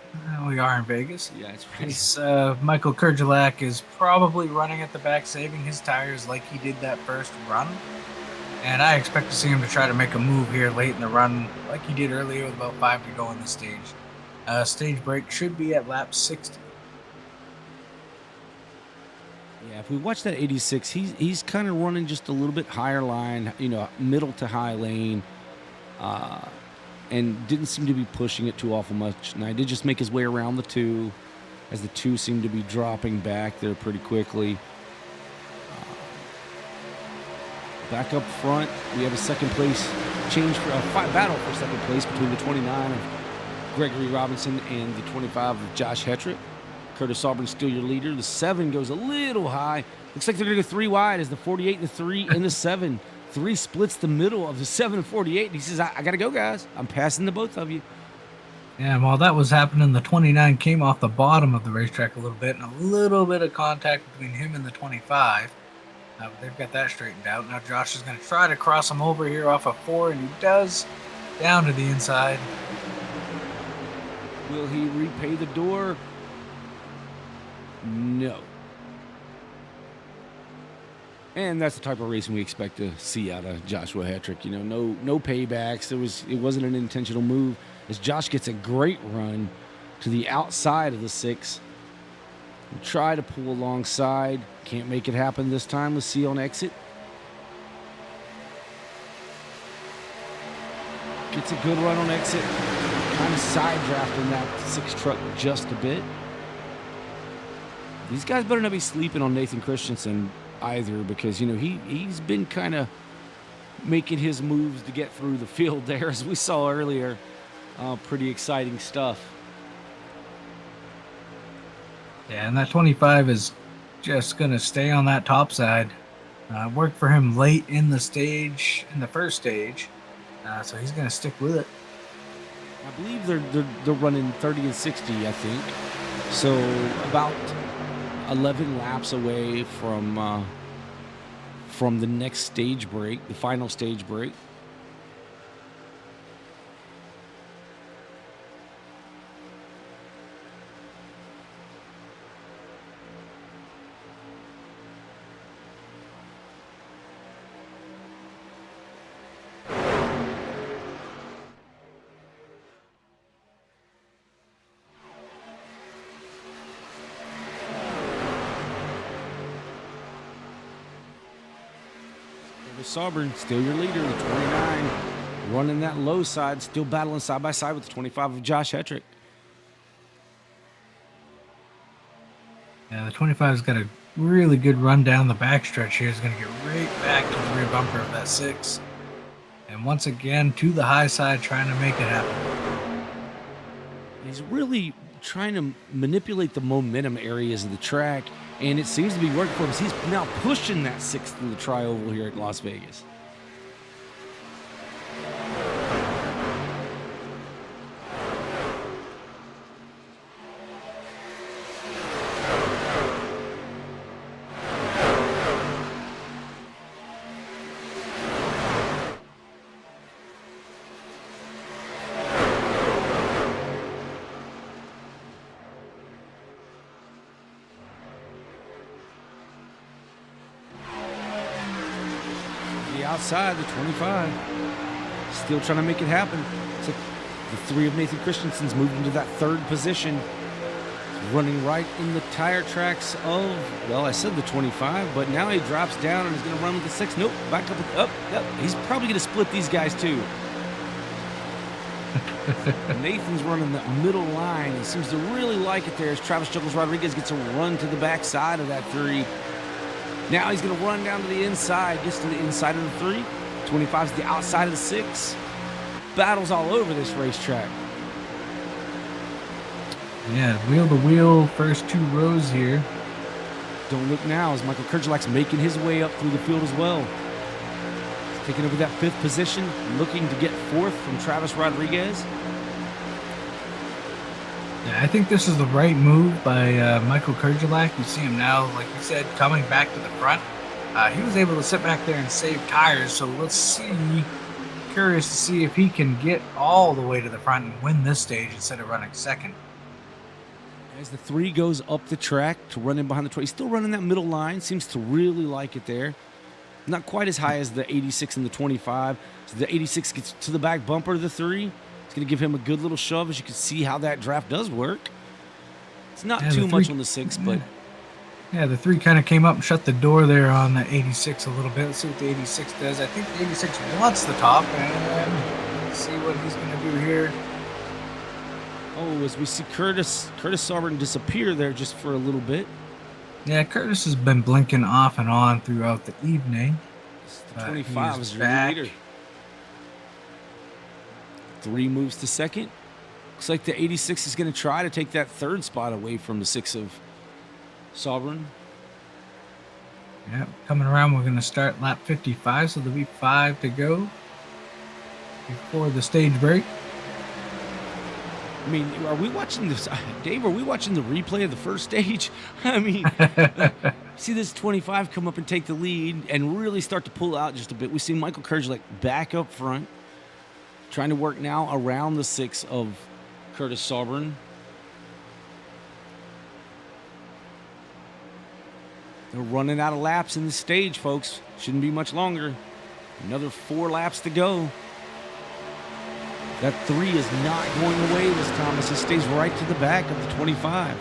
We are in Vegas. Yeah, it's right. Is, Michael Kurgelak is probably running at the back, saving his tires like he did that first run. And I expect to see him to try to make a move here late in the run, like he did earlier with about 5 to go in the stage. Stage break should be at lap 60. Yeah, if we watch that 86, he's kind of running just a little bit higher line, middle to high lane, and didn't seem to be pushing it too awful much. Now, he did just make his way around the 2, as the 2 seemed to be dropping back there pretty quickly. Back up front, we have a second place change for a battle for second place between the 29 of Gregory Robinson and the 25 of Josh Hetrick. Curtis Auburn still your leader. The 7 goes a little high. Looks like they're going to go 3 wide as the 48, the 3, and the 7. 3 splits the middle of the 7 and 48. And he says, I got to go, guys. I'm passing the both of you. Yeah, while that was happening, the 29 came off the bottom of the racetrack a little bit, and a little bit of contact between him and the 25. But they've got that straightened out. Now Josh is going to try to cross him over here off of 4, and he does, down to the inside. Will he repay the door? No. And that's the type of racing we expect to see out of Joshua Hetrick. No paybacks. It wasn't an intentional move, as Josh gets a great run to the outside of the 6. Try to pull alongside. Can't make it happen this time. Let's see on exit. Gets a good run on exit. Kind of side drafting that 6 truck just a bit. These guys better not be sleeping on Nathan Christensen either, because, he's been kind of making his moves to get through the field there, as we saw earlier. Pretty exciting stuff. Yeah, and that 25 is just going to stay on that top side. Worked for him late in the first stage. So he's going to stick with it. I believe they're running 30 and 60, I think. So about 11 laps away from the next stage break, the final stage break. Sauber, still your leader, the 29, running that low side, still battling side by side with the 25 of Josh Hetrick. Yeah, the 25's got a really good run down the backstretch here. He's going to get right back to the rear bumper of that 6. And once again, to the high side, trying to make it happen. He's really trying to manipulate the momentum areas of the track, and it seems to be working for him. He's now pushing that 6 through the tri-oval here at Las Vegas. Outside the 25, still trying to make it happen. So the 3 of Nathan Christensen's moved into that 3rd position, running right in the tire tracks of, well, I said the 25, but now he drops down and is going to run with the 6. Nope, back up. Yep. He's probably going to split these guys too. Nathan's running that middle line. He seems to really like it there as Travis Juggles Rodriguez gets a run to the backside of that 3. Now he's going to run down to the inside, gets to the inside of the 3. 25's the outside of the 6. Battles all over this racetrack. Yeah, wheel to wheel, first 2 rows here. Don't look now as Michael Kerjelak's making his way up through the field as well. He's taking over that 5th position, looking to get 4th from Travis Rodriguez. Yeah, I think this is the right move by Michael Kerjelak. You see him now, like you said, coming back to the front. He was able to sit back there and save tires, so let's see. Curious to see if he can get all the way to the front and win this stage instead of running 2nd. As the 3 goes up the track to run in behind the 20, he's still running that middle line. Seems to really like it there. Not quite as high as the 86 and the 25. So the 86 gets to the back bumper of the 3. It's going to give him a good little shove, as you can see how that draft does work. It's not too much on the 6, but... Yeah, the 3 kind of came up and shut the door there on the 86 a little bit. Let's see what the 86 does. I think the 86 wants the top, and let's see what he's going to do here. Oh, as we see Curtis Sauber disappear there just for a little bit. Yeah, Curtis has been blinking off and on throughout the evening. The 25 is your leader. 3 moves to 2nd. Looks like the 86 is going to try to take that 3rd spot away from the 6 of Sovereign. Yeah, coming around, we're going to start lap 55, so there'll be 5 to go before the stage break. I mean, are we watching this? Dave, are we watching the replay of the first stage? I mean, see this 25 come up and take the lead and really start to pull out just a bit. We see Michael Kerjelak back up front, trying to work now around the 6 of Curtis Sauber. They're running out of laps in the stage, folks. Shouldn't be much longer. Another 4 laps to go. That 3 is not going away this time as he stays right to the back of the 25.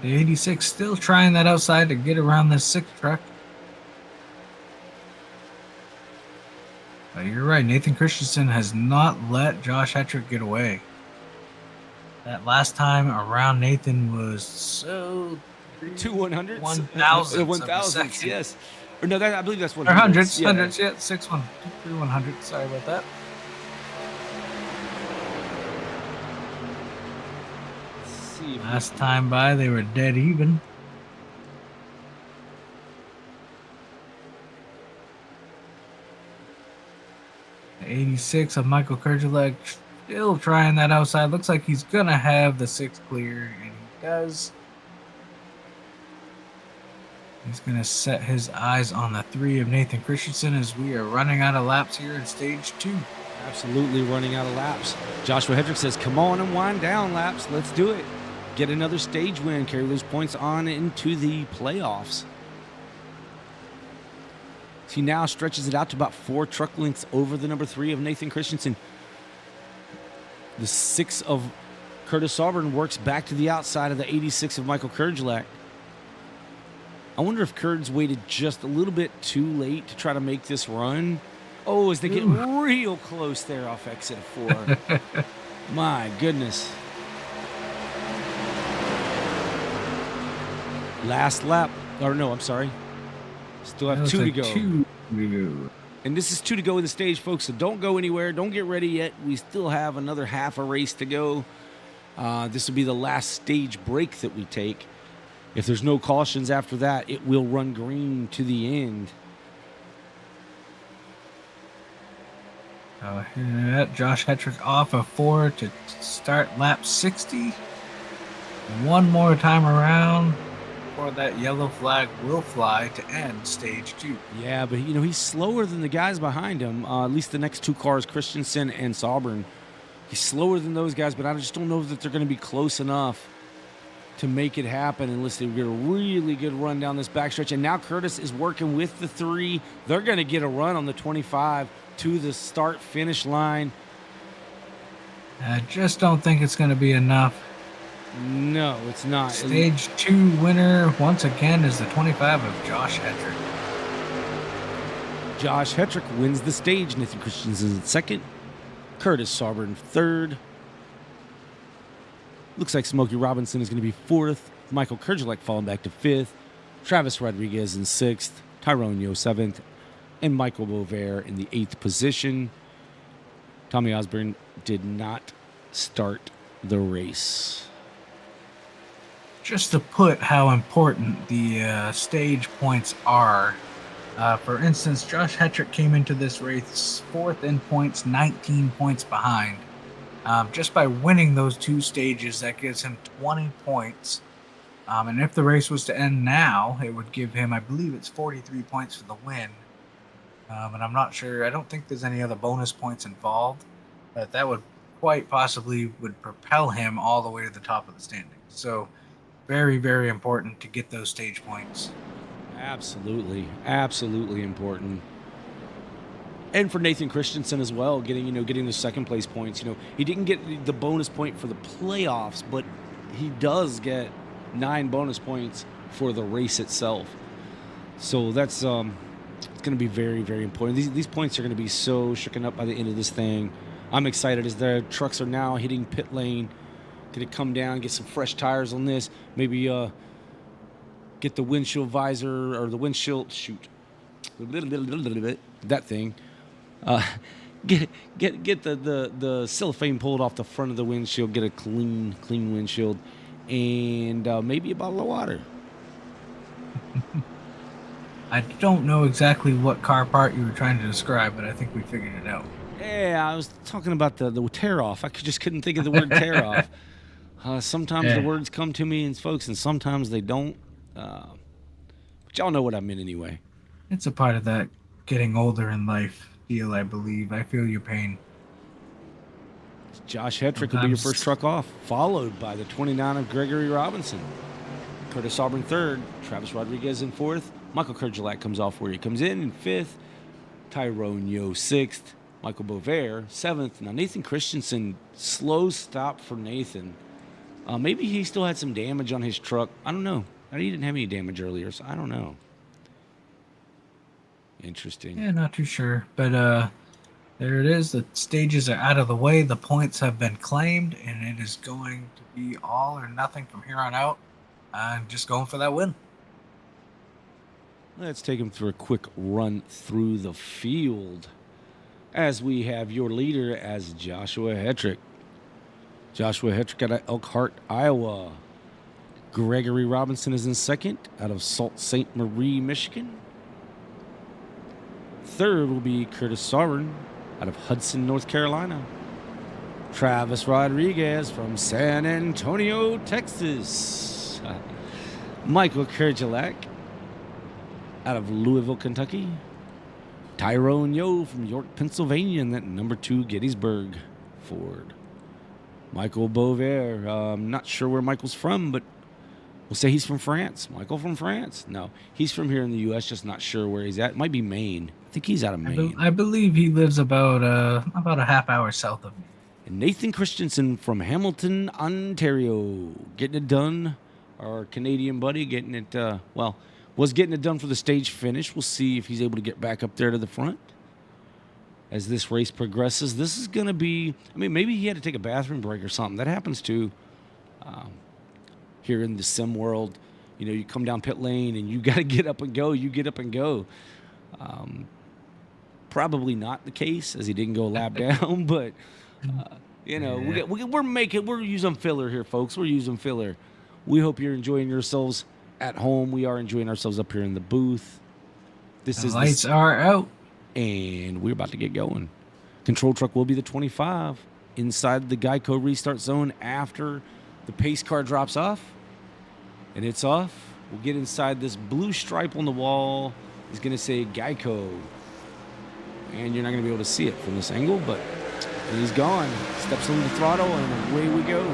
The 86 still trying that outside to get around this 6 truck. But you're right, Nathan Christensen has not let Josh Hetrick get away. That last time around Nathan was so... 2 100s? 1,000. 1,000, yes. Or no, I believe that's what or it hundreds, is. Yeah. hundreds, yeah, 3 100. Sorry about that. see. Last time by, they were dead even. The 86 of Michael Kerjelek still trying that outside. Looks like he's going to have the 6 clear, and he does. He's going to set his eyes on the 3 of Nathan Christensen as we are running out of laps here in stage 2. Absolutely running out of laps. Joshua Hedrick says, come on and wind down laps. Let's do it. Get another stage win. Carry those points on into the playoffs. He now stretches it out to about 4 truck lengths over the number 3 of Nathan Christensen. The 6 of Curtis Auburn works back to the outside of the 86 of Michael Kerjelek. I wonder if Kurds waited just a little bit too late to try to make this run. Oh, as they get real close there off exit 4. My goodness. Last lap. Or no, I'm sorry. Still have 2 to go. 2 to go. And this is 2 to go in the stage, folks, so don't go anywhere. Don't get ready yet. We still have another half a race to go. This will be the last stage break that we take. If there's no cautions after that, it will run green to the end. Josh Hetrick off of 4 to start lap 60. One more time around before that yellow flag will fly to end stage 2. Yeah, but he's slower than the guys behind him. At least the next 2 cars, Christensen and Sauber. He's slower than those guys, but I just don't know that they're going to be close enough to make it happen unless they get a really good run down this backstretch. And now Curtis is working with the 3. They're going to get a run on the 25 to the start-finish line. I just don't think it's going to be enough. No, it's not. Stage 2 winner, once again, is the 25 of Josh Hetrick. Josh Hetrick wins the stage. Nathan Christensen in second. Curtis Sauber in third. Looks like Smokey Robinson is going to be fourth. Michael Kerjelek falling back to fifth. Travis Rodriguez in sixth. Tyrone Yo seventh. And Michael Bovair in the 8th position. Tommy Osborne did not start the race. Just to put how important the stage points are, for instance, Josh Hetrick came into this race 4th in points, 19 points behind. Just by winning those 2 stages, that gives him 20 points. And if the race was to end now, it would give him, I believe it's 43 points for the win. And I'm not sure, I don't think there's any other bonus points involved, but that would quite possibly would propel him all the way to the top of the standings. So very, very important to get those stage points. Absolutely. Absolutely important. And for Nathan Christensen as well, getting the second place points. He didn't get the bonus point for the playoffs, but he does get 9 bonus points for the race itself. So that's it's going to be very, very important. These points are going to be so shooken up by the end of this thing. I'm excited as the trucks are now hitting pit lane. Going to come down, get some fresh tires on this. Maybe get the windshield visor or the windshield that thing. Get the cellophane pulled off the front of the windshield. Get a clean windshield, and maybe a bottle of water. I don't know exactly what car part you were trying to describe, but I think we figured it out. Yeah, I was talking about the tear off. I just couldn't think of the word tear off. Sometimes the words come to me, and folks, and sometimes they don't. But y'all know what I meant anyway. It's a part of that getting older in life deal, I believe. I feel your pain. Josh Hetrick will be your first truck off, followed by the 29 of Gregory Robinson. Curtis Auburn third, Travis Rodriguez in fourth. Michael Kerjelek comes off where he comes in fifth. Tyrone Yo sixth. Michael Bovair seventh. Now Nathan Christensen, slow stop for Nathan. Maybe he still had some damage on his truck. I don't know. He didn't have any damage earlier, so I don't know. Interesting. Yeah, not too sure. But there it is. The stages are out of the way. The points have been claimed, and it is going to be all or nothing from here on out. I'm just going for that win. Let's take him through a quick run through the field as we have your leader as Joshua Hetrick. Joshua Hetrick out of Elkhart, Iowa. Gregory Robinson is in second out of Sault Ste. Marie, Michigan. Third will be Curtis Sovereign out of Hudson, North Carolina. Travis Rodriguez from San Antonio, Texas. Michael Kerjelak out of Louisville, Kentucky. Tyrone Yo from York, Pennsylvania, and that number 2 Gettysburg Ford. Michael Bovair. I'm not sure where Michael's from, but we'll say he's from France. Michael from France? No, he's from here in the U.S., just not sure where he's at. It might be Maine. I think he's out of Maine. I believe he lives about a half hour south of me. And Nathan Christensen from Hamilton, Ontario. Getting it done. Our Canadian buddy getting it, was getting it done for the stage finish. We'll see if he's able to get back up there to the front as this race progresses. This is going to be, maybe he had to take a bathroom break or something. That happens too. Here in the sim world, you come down pit lane and you got to get up and go. You get up and go. Probably not the case, as he didn't go a lap down, but we're using filler here, folks. We're using filler. We hope you're enjoying yourselves at home. We are enjoying ourselves up here in the booth. The lights are out, and we're about to get going. Control truck will be the 25 inside the Geico restart zone after the pace car drops off, and it's off. We'll get inside this blue stripe on the wall. Is going to say Geico, and you're not going to be able to see it from this angle, but he's gone. Steps on the throttle, and away we go.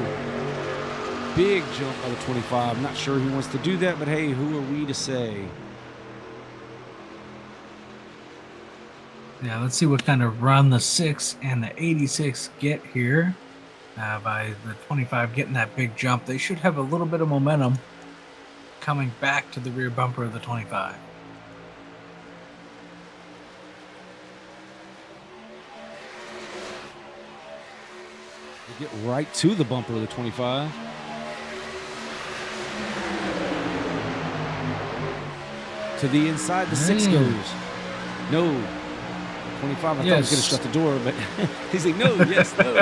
Big jump by the 25. Not sure he wants to do that, but hey, who are we to say? Yeah, let's see what kind of run the 6 and the 86 get here. By the 25 getting that big jump, they should have a little bit of momentum coming back to the rear bumper of the 25. They get right to the bumper of the 25. To the inside, the 6 goes. No. 25, I thought he was going to shut the door, but he's like, no, yes, no.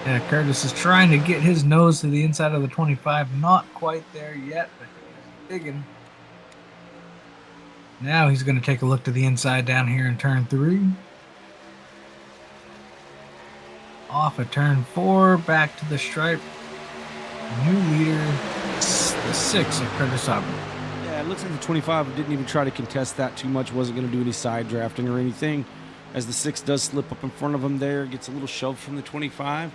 Yeah, Curtis is trying to get his nose to the inside of the 25. Not quite there yet, but he's digging. Now he's going to take a look to the inside down here in turn 3. Off of turn 4, back to the stripe. New leader, the 6 of Curtis Auburn. Yeah, it looks like the 25 didn't even try to contest that too much. Wasn't going to do any side drafting or anything. As the 6 does slip up in front of him there, gets a little shove from the 25.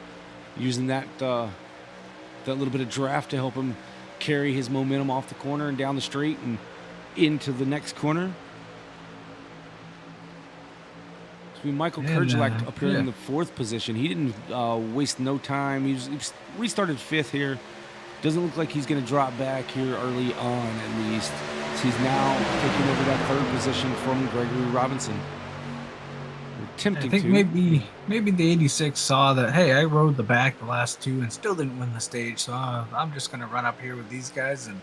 Using that little bit of draft to help him carry his momentum off the corner and down the straight and into the next corner. So Michael Kerjelak up here in the 4th position. He didn't waste no time. He restarted 5th here. Doesn't look like he's going to drop back here early on, at least. So he's now taking over that 3rd position from Gregory Robinson. I think maybe the 86 saw that, hey, I rode the back the last 2 and still didn't win the stage, so I'm just going to run up here with these guys and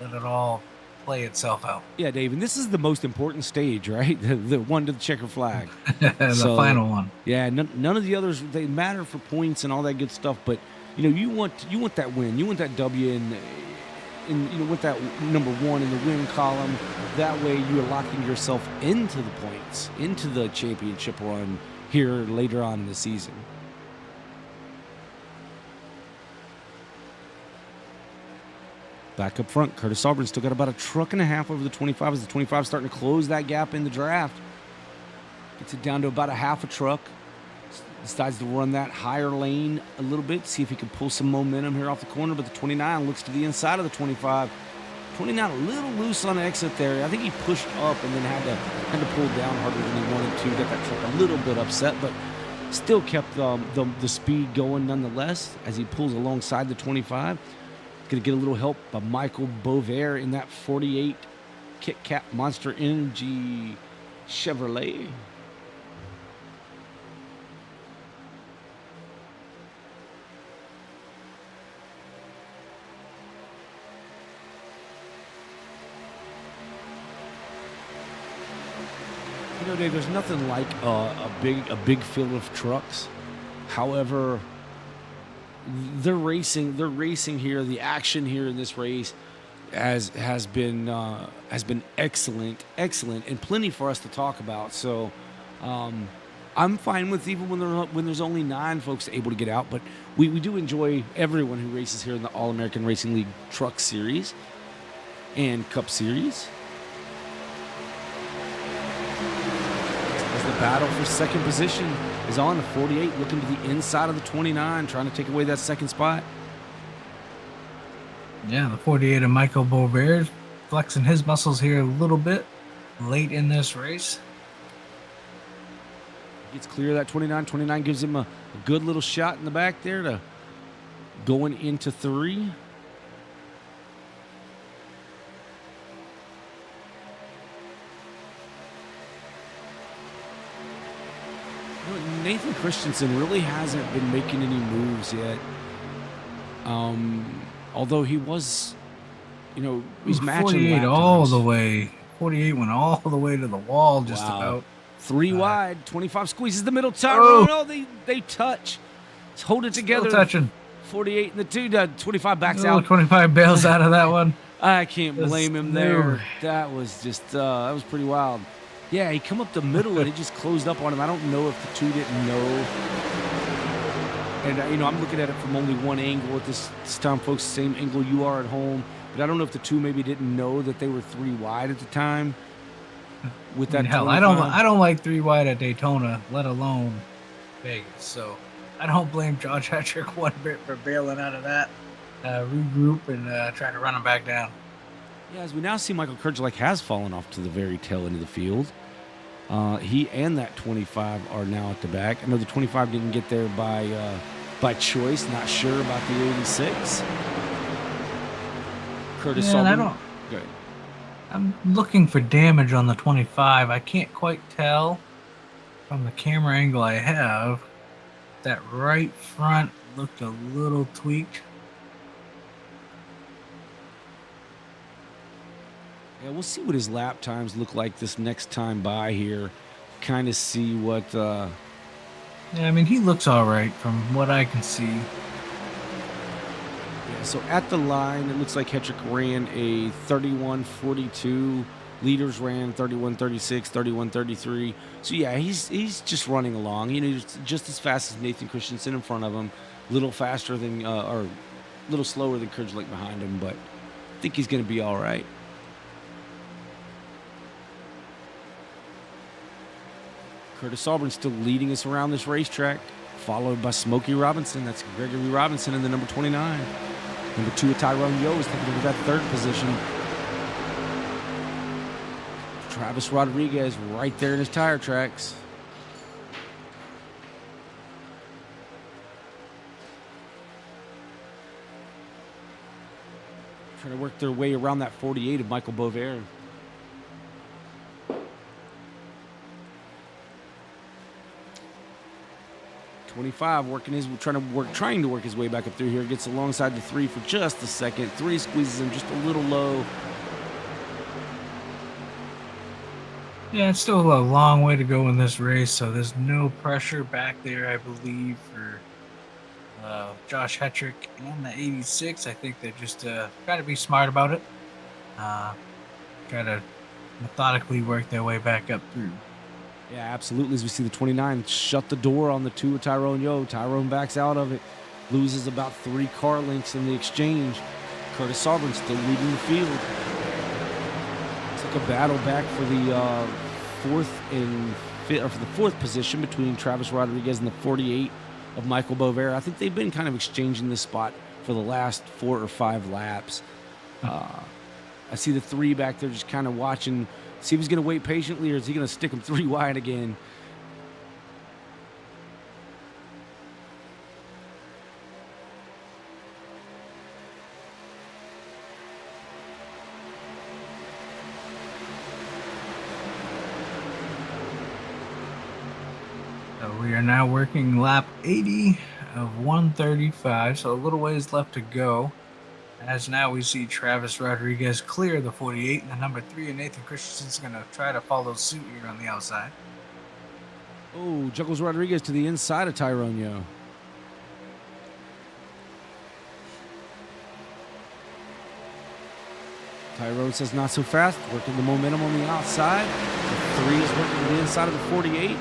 let it all play itself out. Yeah, Dave, and this is the most important stage, right? The one to the checker flag. The final one. Yeah, none of the others, they matter for points and all that good stuff, but you want that win. You want that W in with that number 1 in the win column. That way you're locking yourself into the points, into the championship run here later on in the season. Back up front, Curtis Auburn still got about a truck and a half over the 25 as the 25 starting to close that gap in the draft. Gets it down to about a half a truck. Decides to run that higher lane a little bit, see if he can pull some momentum here off the corner, but the 29 looks to the inside of the 25. 29 a little loose on the exit there. I think he pushed up and then had to pull down harder than he wanted to. Got that truck a little bit upset, but still kept the speed going nonetheless as he pulls alongside the 25. Going to get a little help by Michael Bovair in that 48 Kit Kat Monster Energy Chevrolet. Dave, there's nothing like a big field of trucks. However, they're racing. They're racing here. The action here in this race has been excellent, and plenty for us to talk about. So I'm fine with even when there's only 9 folks able to get out, but we do enjoy everyone who races here in the All-American Racing League Truck Series and Cup Series. As the battle for second position is on, the 48 looking to the inside of the 29, trying to take away that second spot. Yeah, the 48 of Michael Bovair flexing his muscles here a little bit late in this race. Gets clear of that 29. 29 gives him a good little shot in the back there to going into 3. Nathan Christensen really hasn't been making any moves yet. Although he was, he's matching 48 lap all times. the way. 48 went all the way to the wall just about. 3 wide. 25 squeezes the middle Tyrone. Oh, they touch. Let's hold it together. Still touching. 48 and the 2. 25 backs Oh, out. 25 bails out of that one. I can't blame him there. No. That was just that was pretty wild. Yeah, he come up the middle and he just closed up on him. I don't know if the 2 didn't know. And I'm looking at it from only one angle at this time, folks. Same angle you are at home. But I don't know if the 2 maybe didn't know that they were 3 wide at the time. With that, hell, 25. I don't like 3 wide at Daytona, let alone Vegas. So I don't blame Josh Hetrick one bit for bailing out of that. Regroup and try to run him back down. Yeah, as we now see, Michael Kurgelek has fallen off to the very tail end of the field. He and that 25 are now at the back. I know the 25 didn't get there by choice. Not sure about the 86. Curtis Sullivan. Good. I'm looking for damage on the 25. I can't quite tell from the camera angle I have. That right front looked a little tweaked. Yeah, we'll see what his lap times look like this next time by here. Kind of see what. Yeah, I mean, he looks all right from what I can see. Yeah, so at the line, it looks like Hetrick ran a 31:42. Leaders ran 31:36, 31:33. So yeah, he's just running along. Just as fast as Nathan Christensen in front of him. A little faster than, or a little slower than Kurgelek behind him, but I think he's going to be all right. Curtis Auburn's still leading us around this racetrack, followed by Smokey Robinson. That's Gregory Robinson in the number 29. Number 2, Tyrone Yo is taking over that 3rd position. Travis Rodriguez right there in his tire tracks. Trying to work their way around that 48 of Michael Bovair. Trying to work his way back up through here. Gets alongside the 3 for just a second. 3 squeezes him just a little low. Yeah, it's still a long way to go in this race, so there's no pressure back there, I believe, for Josh Hetrick and the 86. I think they're just trying to be smart about it. Try to methodically work their way back up through. Yeah, absolutely. As we see the 29 shut the door on the 2 of Tyrone Yo. Tyrone backs out of it. Loses about 3 car lengths in the exchange. Curtis Auburn still leading the field. It's like a battle back for the 4th position between Travis Rodriguez and the 48 of Michael Bovair. I think they've been kind of exchanging this spot for the last 4 or 5 laps. I see the 3 back there just kind of watching. See if he's going to wait patiently, or is he going to stick him 3 wide again? So we are now working lap 80 of 135, so a little ways left to go. As now we see Travis Rodriguez clear the 48, and the number 3 and Nathan Christensen's going to try to follow suit here on the outside. Oh, juggles Rodriguez to the inside of Tyrone Yo. Tyrone says not so fast, working the momentum on the outside. The 3 is working the inside of the 48.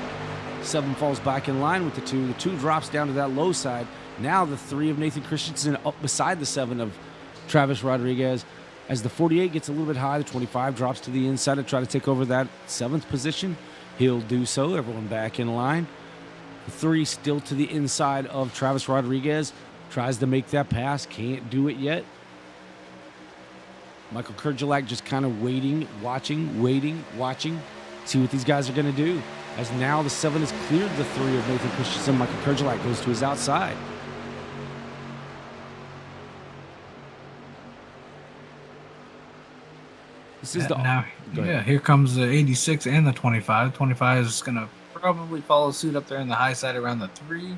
7 falls back in line with the 2. The 2 drops down to that low side. Now the 3 of Nathan Christensen up beside the 7 of Travis Rodriguez. As the 48 gets a little bit high, the 25 drops to the inside to try to take over that 7th position. He'll do so. Everyone back in line. The 3 still to the inside of Travis Rodriguez. Tries to make that pass. Can't do it yet. Michael Kurgelak just kind of waiting, watching. See what these guys are going to do. As now the 7 has cleared the 3 of Nathan Christensen. Michael Kurgelak goes to his outside. This is here comes the 86 and the 25. 25 is going to probably follow suit up there in the high side around the 3.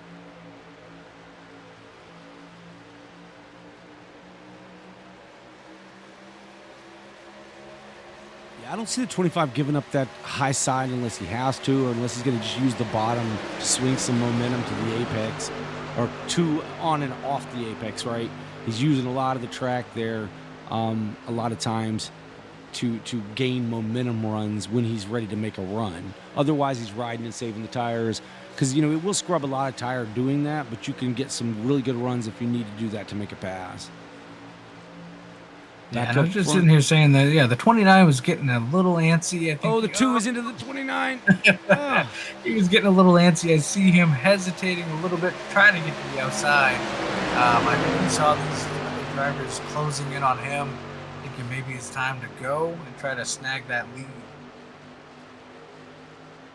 I don't see the 25 giving up that high side unless he has to, or unless he's going to just use the bottom to swing some momentum to the apex, or to on and off the apex, right? He's using a lot of the track there a lot of times to gain momentum runs when he's ready to make a run. Otherwise, he's riding and saving the tires because, you know, it will scrub a lot of tire doing that, but you can get some really good runs if you need to do that to make a pass. Yeah, and I was just sitting here saying that, the 29 was getting a little antsy. I think the 2 is into the 29. He was getting a little antsy. I see him hesitating a little bit, trying to get to the outside. I think he saw these other drivers closing in on him, thinking maybe it's time to go and try to snag that lead.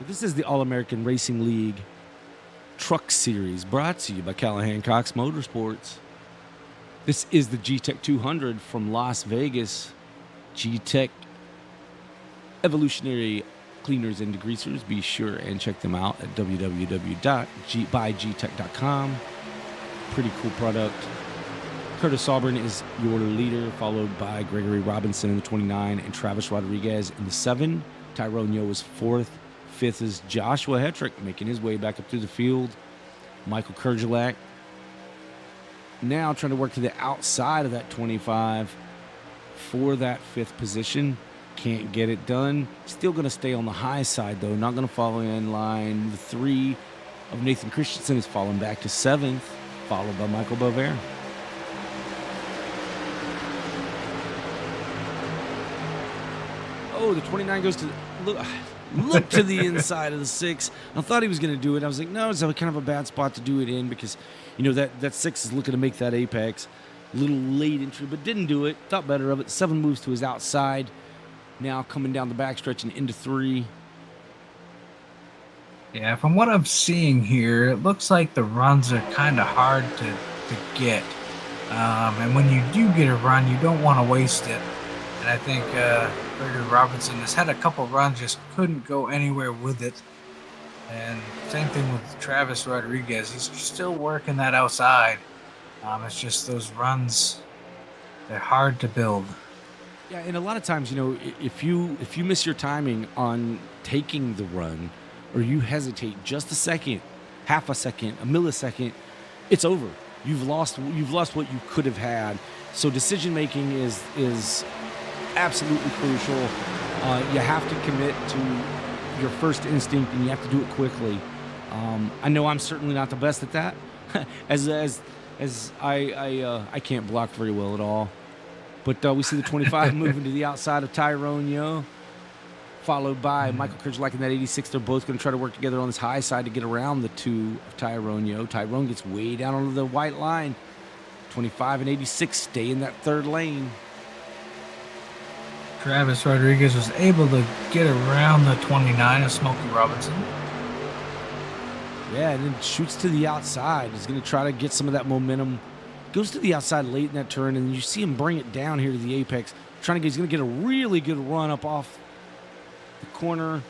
This is the All-American Racing League Truck Series, brought to you by Callahan Cox Motorsports. This is the GTech 200 from Las Vegas. GTech Evelutionary Cleaners and Degreasers. Be sure and check them out at www.bygtech.com. Pretty cool product. Curtis Auburn is your leader, followed by Gregory Robinson in the 29 and Travis Rodriguez in the 7. Tyrone Yo is 4th. 5th is Joshua Hetrick, making his way back up through the field. Michael Kurgelak now trying to work to the outside of that 25 for that 5th position. Can't get it done. Still going to stay on the high side, though. Not going to follow in line. The 3 of Nathan Christensen is falling back to 7th, followed by Michael Bovair. Oh, the 29 goes to look to the inside of the 6. I thought he was going to do it. I was like, no, it's kind of a bad spot to do it in because, you know, that 6 is looking to make that apex. A little late entry, but didn't do it. Thought better of it. 7 moves to his outside. Now coming down the backstretch and into 3. Yeah, from what I'm seeing here, it looks like the runs are kind of hard to get. And when you do get a run, you don't want to waste it. And I think Gregory Robinson has had a couple runs, just couldn't go anywhere with it. And same thing with Travis Rodriguez. He's still working that outside. It's just those runs, they're hard to build. Yeah, and a lot of times, you know, if you miss your timing on taking the run, or you hesitate just a second, half a second, a millisecond, it's over. You've lost what you could have had. So decision making is absolutely crucial. You have to commit to your first instinct, and you have to do it quickly. I know I'm certainly not the best at that, as I can't block very well at all. But we see the 25 moving to the outside of Tyrone Yo, followed by Michael Kurgelak in that 86. They're both going to try to work together on this high side to get around the 2 of Tyrone Yo. Tyrone gets way down onto the white line. 25 and 86 stay in that 3rd lane. Travis Rodriguez was able to get around the 29 of Smokey Robinson. Yeah, and then shoots to the outside. He's going to try to get some of that momentum. Goes to the outside late in that turn, and you see him bring it down here to the apex. He's going to get a really good run up off the corner.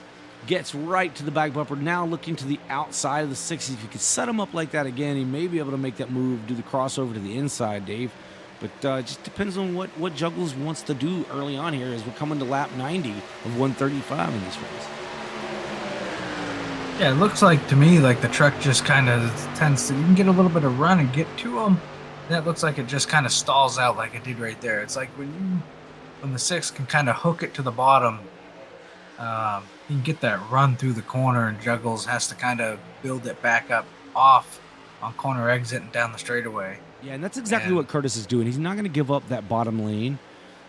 Gets right to the back bumper. Now looking to the outside of the 6. If you could set him up like that again, he may be able to make that move, do the crossover to the inside, Dave. But it just depends on what Juggles wants to do early on here as we're coming to lap 90 of 135 in this race. Yeah, it looks like to me like the truck just kind of tends to, you can get a little bit of run and get to them. That looks like it just kind of stalls out like it did right there. It's like when when the 6 can kind of hook it to the bottom, he can get that run through the corner, and Juggles has to kind of build it back up off on corner exit and down the straightaway. Yeah, and that's exactly what Curtis is doing. He's not going to give up that bottom lane.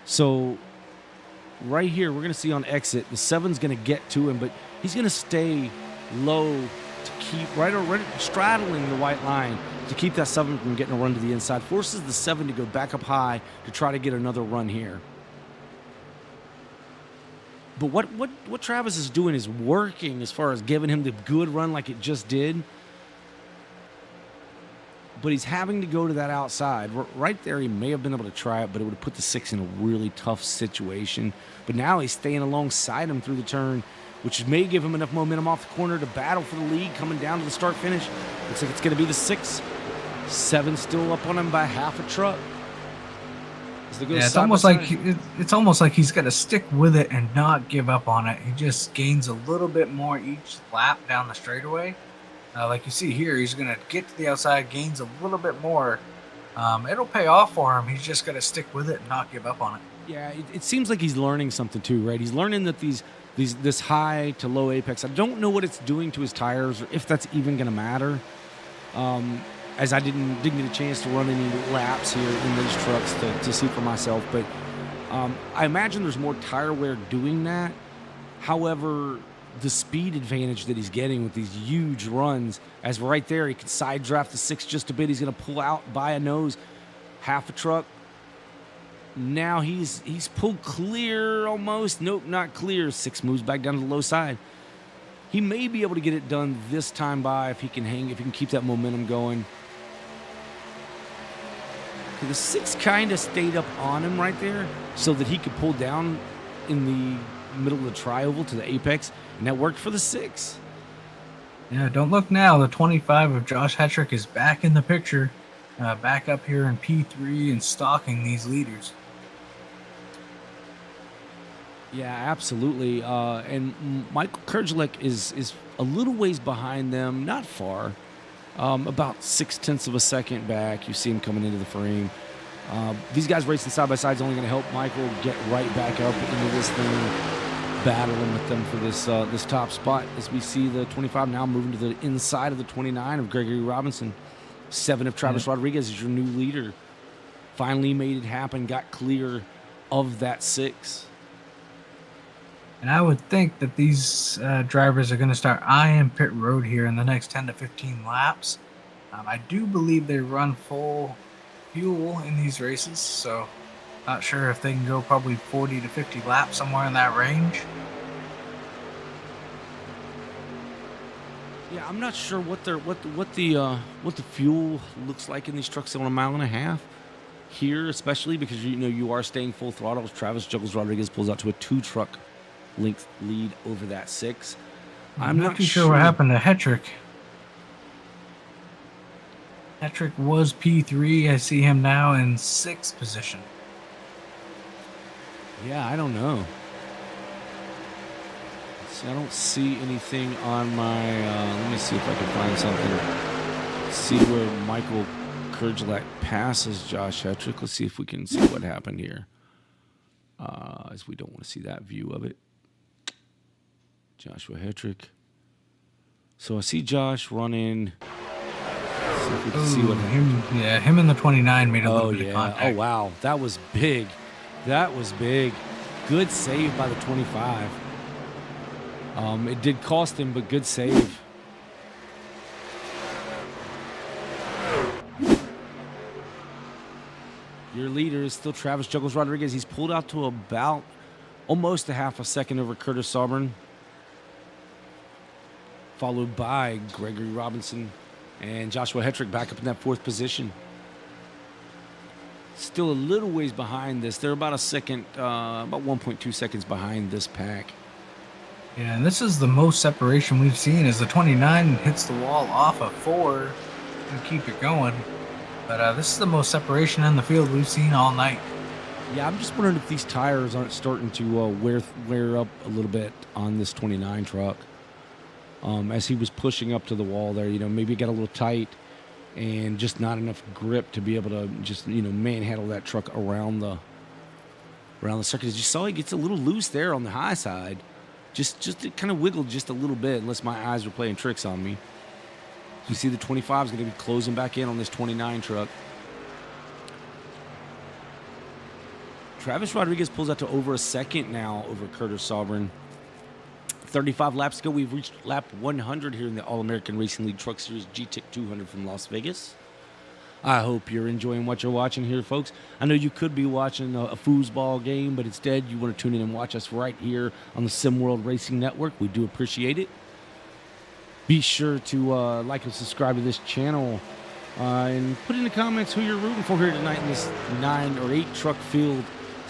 So right here, we're going to see on exit, the 7's going to get to him, but he's going to stay low to keep right straddling the white line to keep that 7 from getting a run to the inside. Forces the 7 to go back up high to try to get another run here. But what Travis is doing is working as far as giving him the good run like it just did. But he's having to go to that outside. Right there, he may have been able to try it, but it would have put the 6 in a really tough situation. But now he's staying alongside him through the turn, which may give him enough momentum off the corner to battle for the lead coming down to the start-finish. Looks like it's going to be the 6. 7 still up on him by half a truck. Yeah, it's almost like he's got to stick with it and not give up on it. He just gains a little bit more each lap down the straightaway. Like you see here, he's going to get to the outside, gains a little bit more. It'll pay off for him. He's just got to stick with it and not give up on it. Yeah, it seems like he's learning something too, right? He's learning that this high to low apex, I don't know what it's doing to his tires or if that's even going to matter. As I didn't get a chance to run any laps here in these trucks to see for myself. But I imagine there's more tire wear doing that. However, the speed advantage that he's getting with these huge runs, as right there, he can side draft the 6 just a bit. He's going to pull out by a nose, half a truck. Now he's pulled clear almost. Nope, not clear. 6 moves back down to the low side. He may be able to get it done this time by if he can keep that momentum going. The 6 kind of stayed up on him right there so that he could pull down in the middle of the tri-oval to the apex, and that worked for the 6. Yeah, don't look now. The 25 of Josh Hetrick is back in the picture, back up here in P3 and stalking these leaders. Yeah, absolutely. And Michael Kurgelek is a little ways behind them, not far, about 0.6 of a second back. You see him coming into the frame. These guys racing side by side is only going to help Michael get right back up into this thing, battling with them for this top spot. As we see the 25 now moving to the inside of the 29 of Gregory Robinson. 7 of Travis Rodriguez is your new leader. Finally made it happen, got clear of that 6. And I would think that these drivers are going to start eyeing pit road here in the next 10 to 15 laps. I do believe they run full fuel in these races, so not sure if they can go probably 40 to 50 laps, somewhere in that range. Yeah, I'm not sure what the fuel looks like in these trucks on a mile and a half here, especially because you are staying full throttle. Travis Juggles Rodriguez pulls out to a 2-truck length lead over that 6. I'm not too sure what happened to Hetrick. Hetrick was P3. I see him now in 6th position. Yeah, I don't know. See, I don't see anything on my... let me see if I can find something. See where Michael Kurgelek passes Josh Hetrick. Let's see if we can see what happened here. As we don't want to see that view of it. Joshua Hetrick. So I see Josh running. See if we can see what him and the 29 made a little bit of contact. Oh, wow. That was big. That was big. Good save by the 25. It did cost him, but good save. Your leader is still Travis Juggles Rodriguez. He's pulled out to about almost a half a second over Curtis Auburn, followed by Gregory Robinson and Joshua Hetrick back up in that 4th position. Still a little ways behind this. They're about a second, about 1.2 seconds behind this pack. Yeah, and this is the most separation we've seen as the 29 hits the wall off of 4 and keep it going. But this is the most separation in the field we've seen all night. Yeah, I'm just wondering if these tires aren't starting to wear up a little bit on this 29 truck. As he was pushing up to the wall there, maybe it got a little tight and just not enough grip to be able to just, manhandle that truck around around the circuit. As you saw, he gets a little loose there on the high side. Just it kind of wiggled just a little bit, unless my eyes were playing tricks on me. You see the 25 is going to be closing back in on this 29 truck. Travis Rodriguez pulls out to over a second now over Curtis Sovereign. 35 laps to go. We've reached lap 100 here in the All-American Racing League Truck Series GTech 200 from Las Vegas. I hope you're enjoying what you're watching here, folks. I know you could be watching a foosball game, but instead you want to tune in and watch us right here on the Sim World Racing Network. We do appreciate it. Be sure to like and subscribe to this channel and put in the comments who you're rooting for here tonight in this 9 or 8 truck field.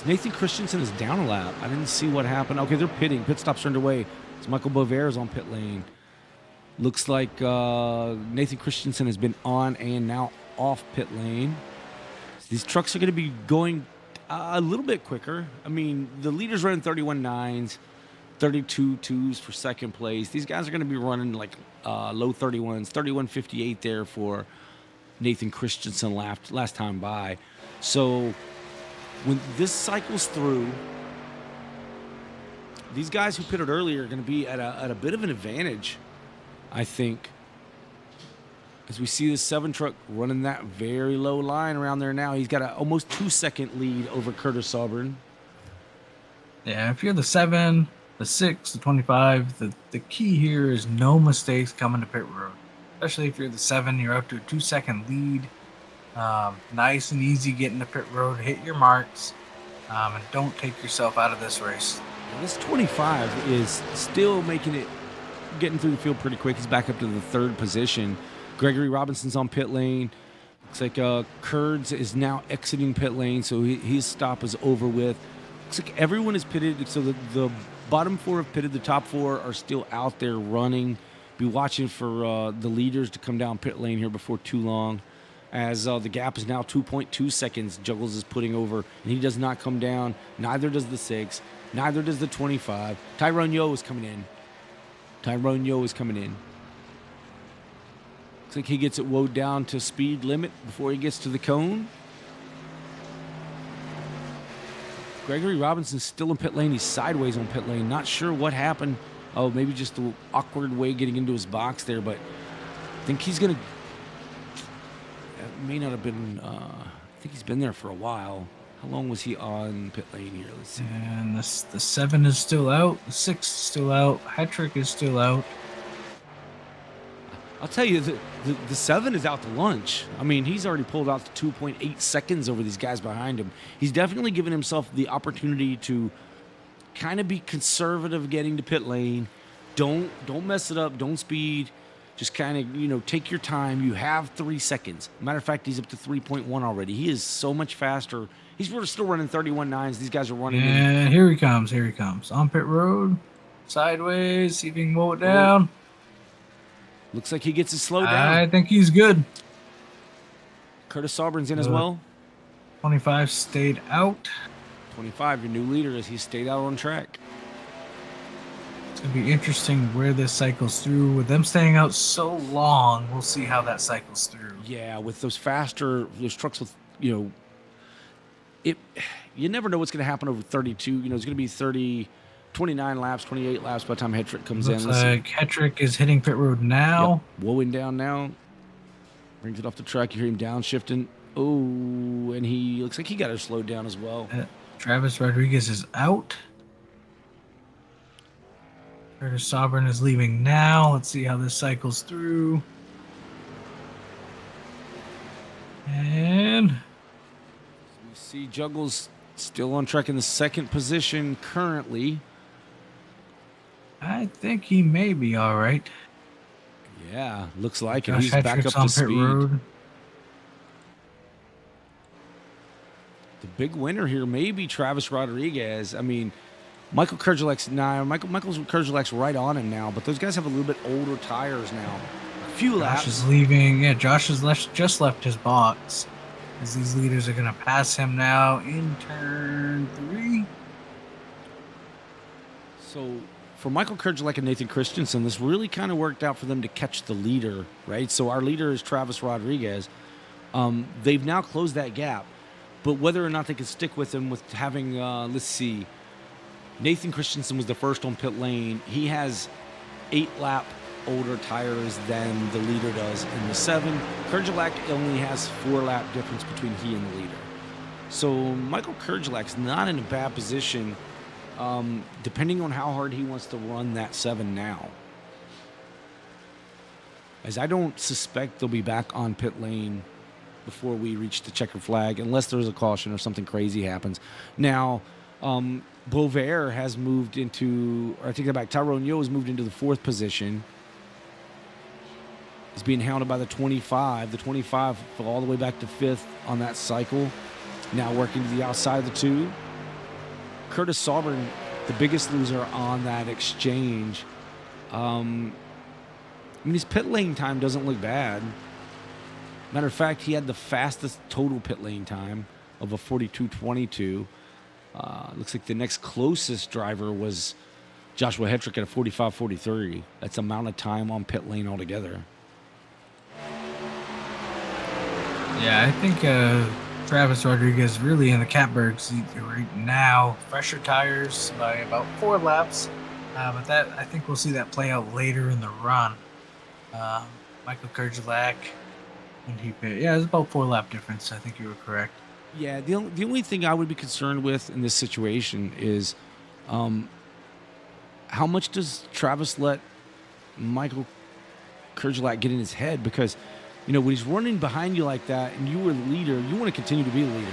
Nathan Christensen is down a lap. I didn't see what happened. Okay, they're pitting. Pit stops are underway. It's Michael Bovair's on pit lane. Looks like Nathan Christensen has been on and now off pit lane. These trucks are going to be going a little bit quicker. I mean, the leader's running 31.9s, 32.2s for second place. These guys are going to be running like low 31s, 31.58 there for Nathan Christensen last time by. So when this cycles through, these guys who pitted earlier are going to be at a bit of an advantage, I think. As we see the 7 truck running that very low line around there now. He's got an almost 2-second lead over Curtis Sovereign. Yeah, if you're the 7, the 6, the 25, the key here is no mistakes coming to pit road. Especially if you're the 7, you're up to a 2-second lead. Nice and easy getting to pit road. Hit your marks, and don't take yourself out of this race. Now this 25 is still getting through the field pretty quick. He's back up to the 3rd position. Gregory Robinson's on pit lane. Looks like Kurds is now exiting pit lane, so his stop is over with. Looks like everyone is pitted, so the bottom 4 have pitted. The top 4 are still out there running. Be watching for the leaders to come down pit lane here before too long, as the gap is now 2.2 seconds. Juggles is putting over, and he does not come down. Neither does the 6. Neither does the 25. Tyrone Yo is coming in. Looks like he gets it woed down to speed limit before he gets to the cone. Gregory Robinson's still in pit lane. He's sideways on pit lane. Not sure what happened. Oh, maybe just an awkward way getting into his box there, but I think he's going to... It may not have been... I think he's been there for a while. How long was he on pit lane here? Let's see. And the 7 is still out. The 6 is still out. Hetrick is still out. I'll tell you, the 7 is out to lunch. I mean, he's already pulled out to 2.8 seconds over these guys behind him. He's definitely given himself the opportunity to kind of be conservative getting to pit lane. Don't mess it up. Don't speed. Just kind of, take your time. You have 3 seconds. Matter of fact, he's up to 3.1 already. He is so much faster. He's still running 31.9s. These guys are running. And here he comes. On pit road. Sideways. See if he can mow it down. Looks like he gets it slowed down. I think he's good. Curtis Sovereign's in as well. 25 stayed out. 25, your new leader, as he stayed out on track. It's going to be interesting where this cycles through. With them staying out so long, we'll see how that cycles through. Yeah, with those trucks with, you never know what's going to happen over 32. It's going to be 29 laps, 28 laps by the time Hetrick comes in. Looks like Hetrick is hitting pit road now. Yep. Wowing down now. Brings it off the track. You hear him downshifting. Oh, and he looks like he got her slowed down as well. Travis Rodriguez is out. Curtis Sovereign is leaving now. Let's see how this cycles through. And we see Juggles still on track in the 2nd position currently. I think he may be all right. Yeah, looks like it. Josh He's back Hetrick's up on to pit speed. road. The big winner here may be Travis Rodriguez. I mean, Michael Kerjelek's right on him now, but those guys have a little bit older tires now. A few laps. Josh is leaving. Yeah, Josh has just left his box, as these leaders are going to pass him now in turn 3. So for Michael Kerjelek and Nathan Christensen, this really kind of worked out for them to catch the leader, right? So our leader is Travis Rodriguez. They've now closed that gap. But whether or not they can stick with him with having, let's see, Nathan Christensen was the first on pit lane. He has 8-lap older tires than the leader does in the 7. Kerjelak only has 4-lap difference between he and the leader. So Michael Kerjelak's not in a bad position, depending on how hard he wants to run that 7 now. As I don't suspect they'll be back on pit lane before we reach the checkered flag, unless there's a caution or something crazy happens. Now, Bovair has moved into, or I take that back, Tyrone Yo has moved into the 4th position. He's being hounded by the 25. The 25 fell all the way back to 5th on that cycle. Now working to the outside of the 2. Curtis Sauber, the biggest loser on that exchange. I mean, his pit lane time doesn't look bad. Matter of fact, he had the fastest total pit lane time of a 42.22. Looks like the next closest driver was Joshua Hetrick at a 45.43. That's the amount of time on pit lane altogether. Yeah, I think Travis Rodriguez really in the catbird seat right now. Fresher tires by about 4 laps. But that, I think we'll see that play out later in the run. Michael Kerjelak, when he pit, yeah, it's about 4-lap difference. I think you were correct. Yeah, the only thing I would be concerned with in this situation is how much does Travis let Michael Kerjelak get in his head? Because, you know, when he's running behind you like that and you were the leader, you want to continue to be the leader.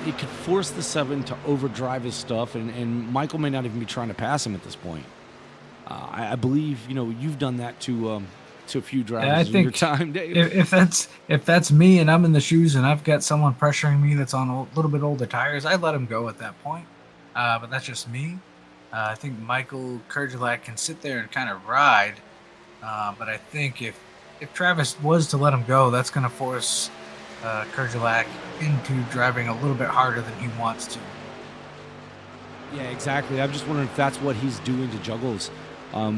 It could force the 7 to overdrive his stuff, and Michael may not even be trying to pass him at this point. I believe, you know, you've done that to a few drivers in your time, Dave. If that's me and I'm in the shoes and I've got someone pressuring me that's on a little bit older tires, I'd let him go at that point. But that's just me. I think Michael Kerjelak can sit there and kind of ride. But I think if Travis was to let him go, that's going to force Kerjelak into driving a little bit harder than he wants to. Yeah, exactly. I'm just wondering if that's what he's doing to Juggles,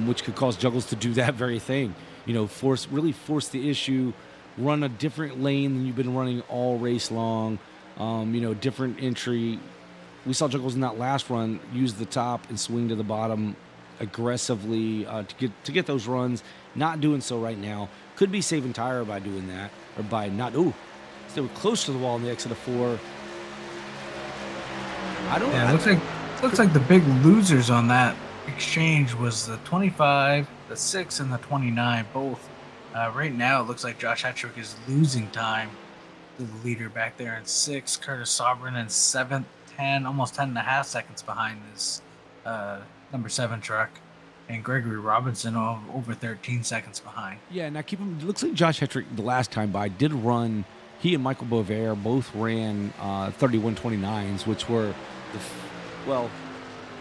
which could cause Juggles to do that very thing. You know, really force the issue, run a different lane than you've been running all race long. You know, different entry. We saw Juggles in that last run use the top and swing to the bottom aggressively to get those runs. Not doing so right now. Could be saving tire by doing that, or by not. Ooh, they were close to the wall in the exit of 4. Yeah, it looks like the big losers on that exchange was the 25, the 6, and the 29. Both. Right now, it looks like Josh Hetrick is losing time to the leader back there in 6. Curtis Sovereign in 7th, 10, almost 10.5 seconds behind this number 7 truck. And Gregory Robinson over 13 seconds behind. Yeah, now keep him. It looks like Josh Hetrick the last time by did run. He and Michael Bovair both ran 31.29s, which were I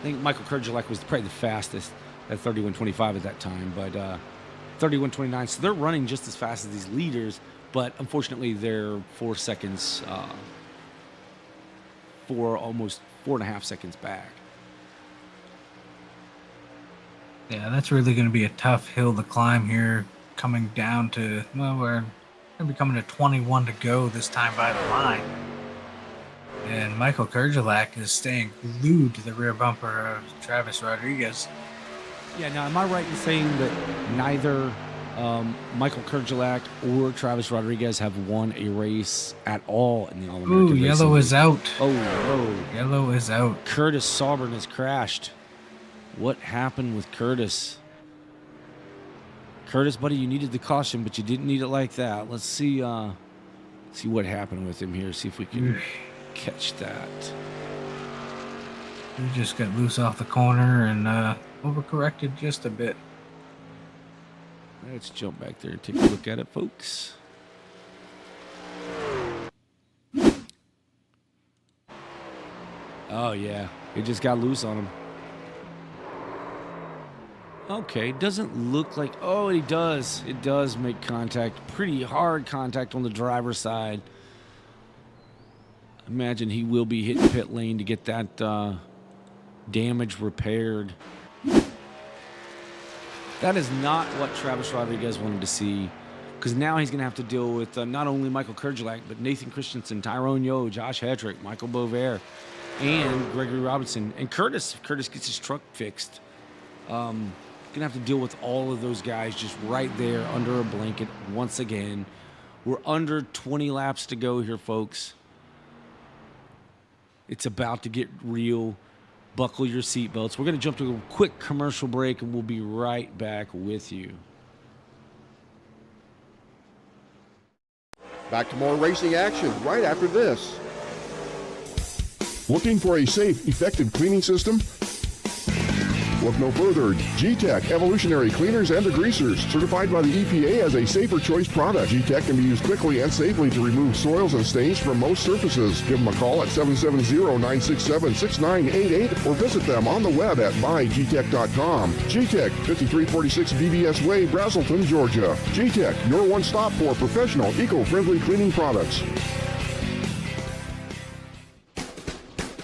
think Michael Kerjelak was probably the fastest at 31.25 at that time, but 31.29. So they're running just as fast as these leaders, but unfortunately they're 4 seconds, almost 4.5 seconds back. Yeah, that's really going to be a tough hill to climb here, coming down to, well, we're going to be coming to 21 to go this time by the line. And Michael Kerjelak is staying glued to the rear bumper of Travis Rodriguez. Yeah, now am I right in saying that neither Michael Kerjelak or Travis Rodriguez have won a race at all in the All-American Ooh, yellow is out. Oh. Yellow is out. Curtis Sauber has crashed. What happened with Curtis? Curtis, buddy, you needed the caution, but you didn't need it like that. Let's see what happened with him here. See if we can catch that. He just got loose off the corner and overcorrected just a bit. Let's jump back there and take a look at it, folks. Oh, yeah. It just got loose on him. Okay, doesn't look like... Oh, it does. It does make contact. Pretty hard contact on the driver's side. Imagine he will be hitting pit lane to get that damage repaired. That is not what Travis Rodriguez wanted to see. because now he's going to have to deal with not only Michael Kerjelak, but Nathan Christensen, Tyrone Yo, Josh Hedrick, Michael Bovair, and Gregory Robinson. And Curtis, if Curtis gets his truck fixed, going to have to deal with all of those guys just right there under a blanket once again. We're under 20 laps to go here, folks. It's about to get real. Buckle your seatbelts. We're going to jump to a quick commercial break, and we'll be right back with you. Back to more racing action right after this. Looking for a safe, effective cleaning system? Look no further. GTech Evolutionary Cleaners and Degreasers, certified by the EPA as a safer choice product. GTech can be used quickly and safely to remove soils and stains from most surfaces. Give them a call at 770-967-6988 or visit them on the web at mygtech.com. GTech, 5346 BBS Way, Brazelton, Georgia. GTech, your one stop for professional, eco-friendly cleaning products.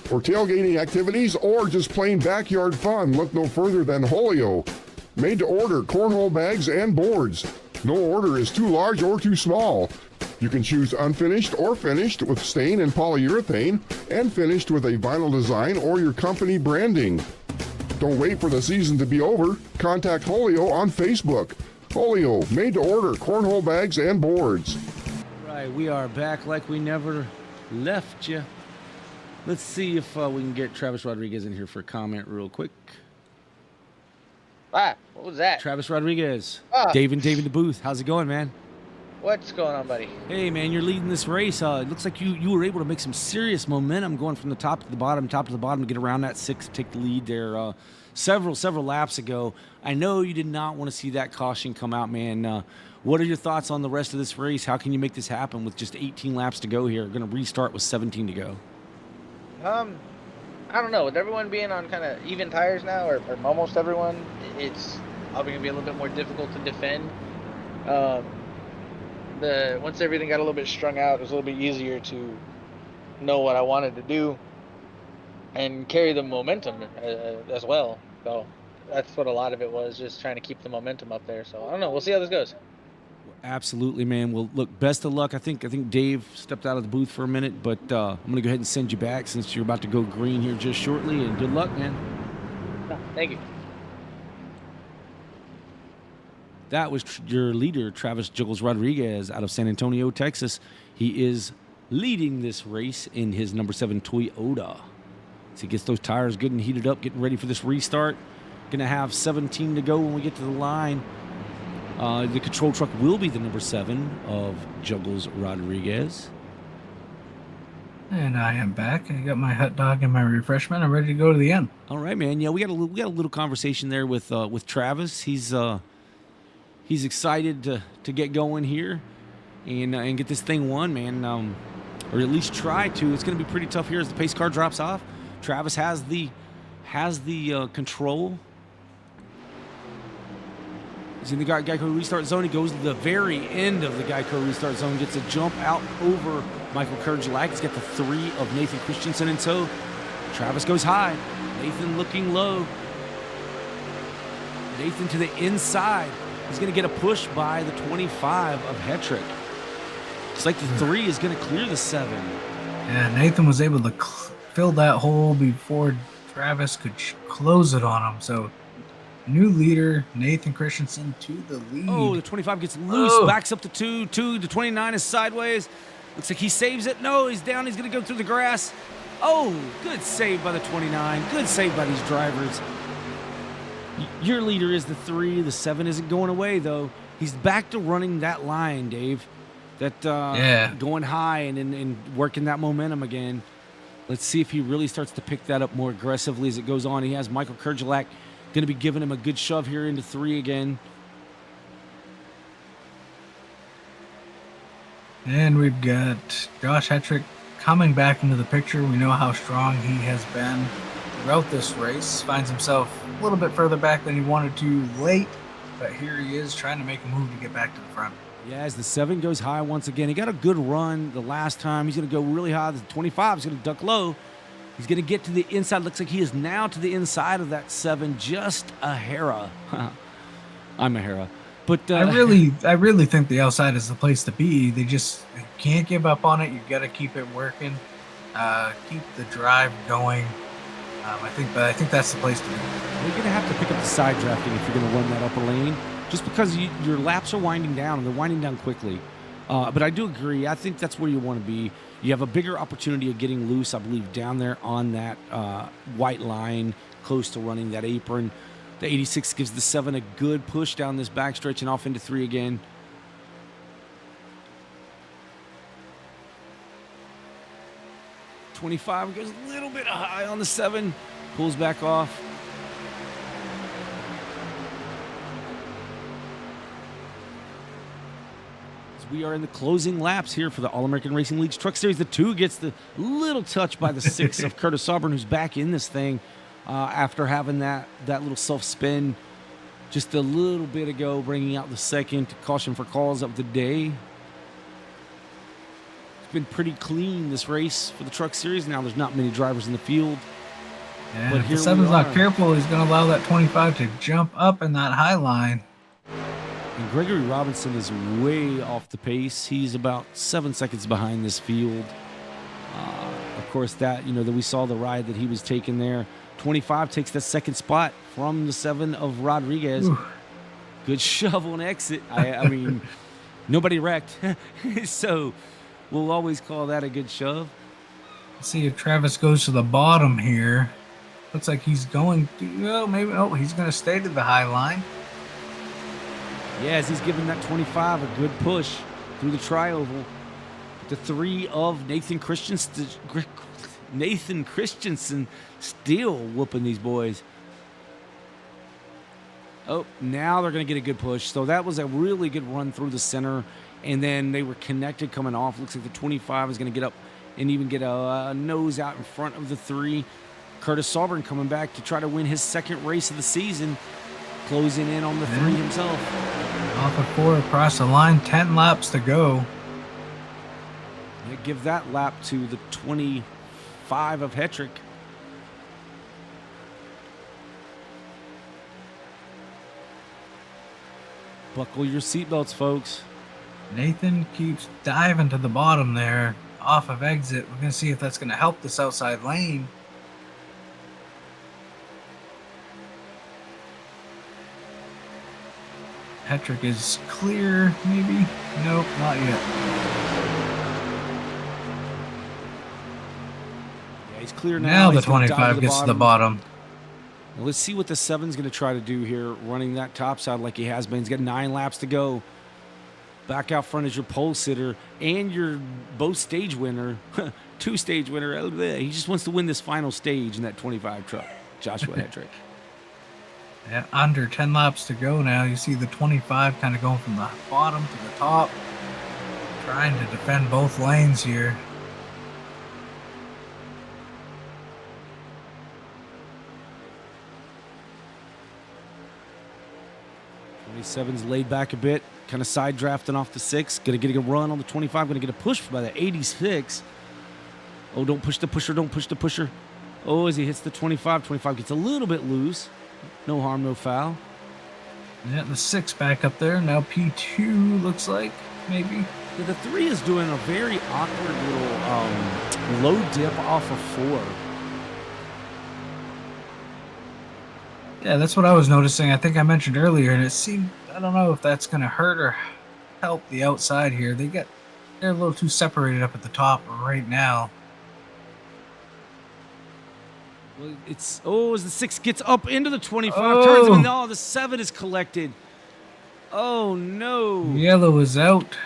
For tailgating activities or just plain backyard fun, look no further than Holio. Made to order cornhole bags and boards. No order is too large or too small. You can choose unfinished or finished with stain and polyurethane, and finished with a vinyl design or your company branding. Don't wait for the season to be over. Contact Holio on Facebook. Holio, made to order cornhole bags and boards. All right, we are back like we never left you. Let's see if we can get Travis Rodriguez in here for a comment real quick. What was that? Travis Rodriguez. Ah. David the booth. How's it going, man? What's going on, buddy? Hey, man, you're leading this race. It looks like you were able to make some serious momentum going from the top to the bottom to get around that 6, take the lead there several laps ago. I know you did not want to see that caution come out, man. What are your thoughts on the rest of this race? How can you make this happen with just 18 laps to go here? Going to restart with 17 to go. I don't know. With everyone being on kind of even tires now, or almost everyone, it's probably gonna be a little bit more difficult to defend. Once everything got a little bit strung out, it was a little bit easier to know what I wanted to do and carry the momentum as well. So that's what a lot of it was, just trying to keep the momentum up there. So I don't know. We'll see how this goes. Absolutely, man. Well, look, best of luck. I think Dave stepped out of the booth for a minute, but I'm going to go ahead and send you back since you're about to go green here just shortly, and good luck, man. Thank you. That was your leader, Travis Juggles Rodriguez, out of San Antonio, Texas. He is leading this race in his number 7 Toyota. So he gets those tires good and heated up, getting ready for this restart. Going to have 17 to go when we get to the line. The control truck will be the number 7 of Juggles Rodriguez. And I am back. I got my hot dog and my refreshment. I'm ready to go to the end. All right, man. Yeah, we got a little conversation there with Travis. He's excited to get going here and get this thing won, man. Or at least try to. It's going to be pretty tough here as the pace car drops off. Travis has the control. He's in the Geico restart zone. He goes to the very end of the Geico restart zone, gets a jump out over Michael Kerjelak. He's got the 3 of Nathan Christensen in tow. Travis goes high. Nathan looking low. Nathan to the inside. He's going to get a push by the 25 of Hetrick. It's like the 3 is going to clear the 7. Yeah, Nathan was able to fill that hole before Travis could close it on him. So new leader, Nathan Christensen to the lead. Oh, the 25 gets loose, backs up to 2. The 29 is sideways. Looks like he saves it. No, he's down. He's going to go through the grass. Oh, good save by the 29. Good save by these drivers. Your leader is the 3. The 7 isn't going away, though. He's back to running that line, Dave. That going high and working that momentum again. Let's see if he really starts to pick that up more aggressively as it goes on. He has Michael Kerjelak going to be giving him a good shove here into 3 again. And we've got Josh Hetrick coming back into the picture. We know how strong he has been throughout this race. Finds himself a little bit further back than he wanted to late, but here he is trying to make a move to get back to the front. Yeah, as the 7 goes high once again. He got a good run the last time. He's going to go really high. The 25 is going to duck low. He's going to get to the inside. Looks like he is now to the inside of that 7, just a hair. I'm a hair. But I really think the outside is the place to be. They can't give up on it. You got to keep it working, keep the drive going. I think that's the place to be. you're going to have to pick up the side drafting if you're going to run that upper lane, just because your laps are winding down, and they're winding down quickly. But I do agree. I think that's where you want to be. You have a bigger opportunity of getting loose, I believe, down there on that white line, close to running that apron. The 86 gives the 7 a good push down this backstretch and off into 3 again. .25 goes a little bit high on the 7, pulls back off. We are in the closing laps here for the All-American Racing League's Truck Series. The 2 gets the little touch by the 6 of Curtis Auburn, who's back in this thing after having that little self-spin just a little bit ago, bringing out the 2nd caution for cause of the day. It's been pretty clean, this race for the Truck Series. Now there's not many drivers in the field. Yeah, but if the 7's not careful, he's going to allow that 25 to jump up in that high line. And Gregory Robinson is way off the pace. He's about 7 seconds behind this field. Of course, that we saw the ride that he was taking there. 25 takes the 2nd spot from the 7 of Rodriguez. Ooh. Good shovel and exit. I mean, nobody wrecked. So we'll always call that a good shove. Let's see if Travis goes to the bottom here. Looks like he's going to, he's going to stay to the high line. Yes, he's giving that 25 a good push through the tri-oval. The 3 of Nathan Christensen still whooping these boys. Oh, now they're going to get a good push. So that was a really good run through the center. And then they were connected coming off. Looks like the 25 is going to get up and even get a nose out in front of the 3. Curtis Auburn coming back to try to win his 2nd race of the season. Closing in on the 3 himself. Off of 4 across the line, 10 laps to go. They give that lap to the 25 of Hetrick. Buckle your seatbelts, folks. Nathan keeps diving to the bottom there, off of exit. We're going to see if that's going to help this outside lane. Hetrick is clear, maybe? Nope, not yet. Yeah, he's clear now. Now the 25 gets to the bottom. Well, let's see what the 7's going to try to do here, running that top side like he has been. He's got 9 laps to go. Back out front is your pole sitter and your both stage winner, 2-stage winner. He just wants to win this final stage in that 25 truck, Joshua Hetrick. Yeah, under 10 laps to go now. You see the 25 kind of going from the bottom to the top. Trying to defend both lanes here. 27's laid back a bit. Kind of side drafting off the 6. Going to get a run on the 25. Going to get a push by the 86. Oh, don't push the pusher. Don't push the pusher. Oh, as he hits the 25. 25 gets a little bit loose. No harm, no foul. Yeah, the 6 back up there. Now P2 looks like, maybe. Yeah, the 3 is doing a very awkward little low dip off of 4. Yeah, that's what I was noticing. I think I mentioned earlier, and it seemed, I don't know if that's going to hurt or help the outside here. They're a little too separated up at the top right now. Well, as the 6 gets up into the 25, turns him, no, the 7 is collected. Oh, no. Yellow is out.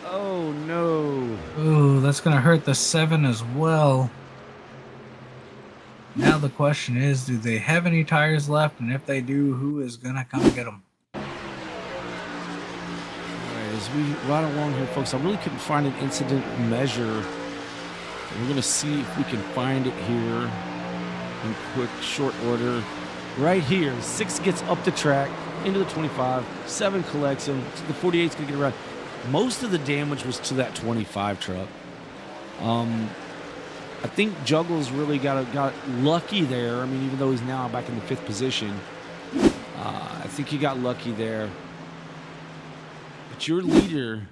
Oh, no. Oh, that's going to hurt the 7 as well. Now the question is, do they have any tires left? And if they do, who is going to come get them? All right, as we ride along here, folks, I really couldn't find an incident measure. We're going to see if we can find it here in quick, short order. Right here, 6 gets up the track, into the 25, 7 collects him, the 48's going to get around. Most of the damage was to that 25 truck. I think Juggles really got lucky there. I mean, even though he's now back in the 5th position, I think he got lucky there. But your leader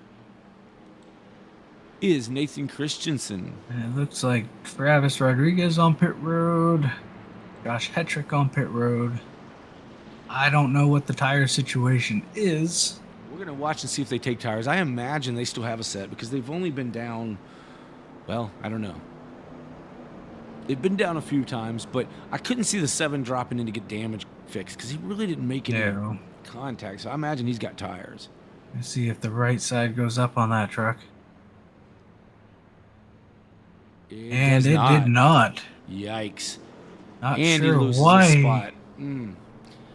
is Nathan Christensen. And it looks like Travis Rodriguez on pit road, Josh Hetrick on pit road. I don't know what the tire situation is. We're going to watch and see if they take tires. I imagine they still have a set because they've only been down, well, I don't know. They've been down a few times, but I couldn't see the 7 dropping in to get damage fixed because he really didn't make any contact. So I imagine he's got tires. Let's see if the right side goes up on that truck. And it did not. Yikes. Not and sure he loses why. his spot.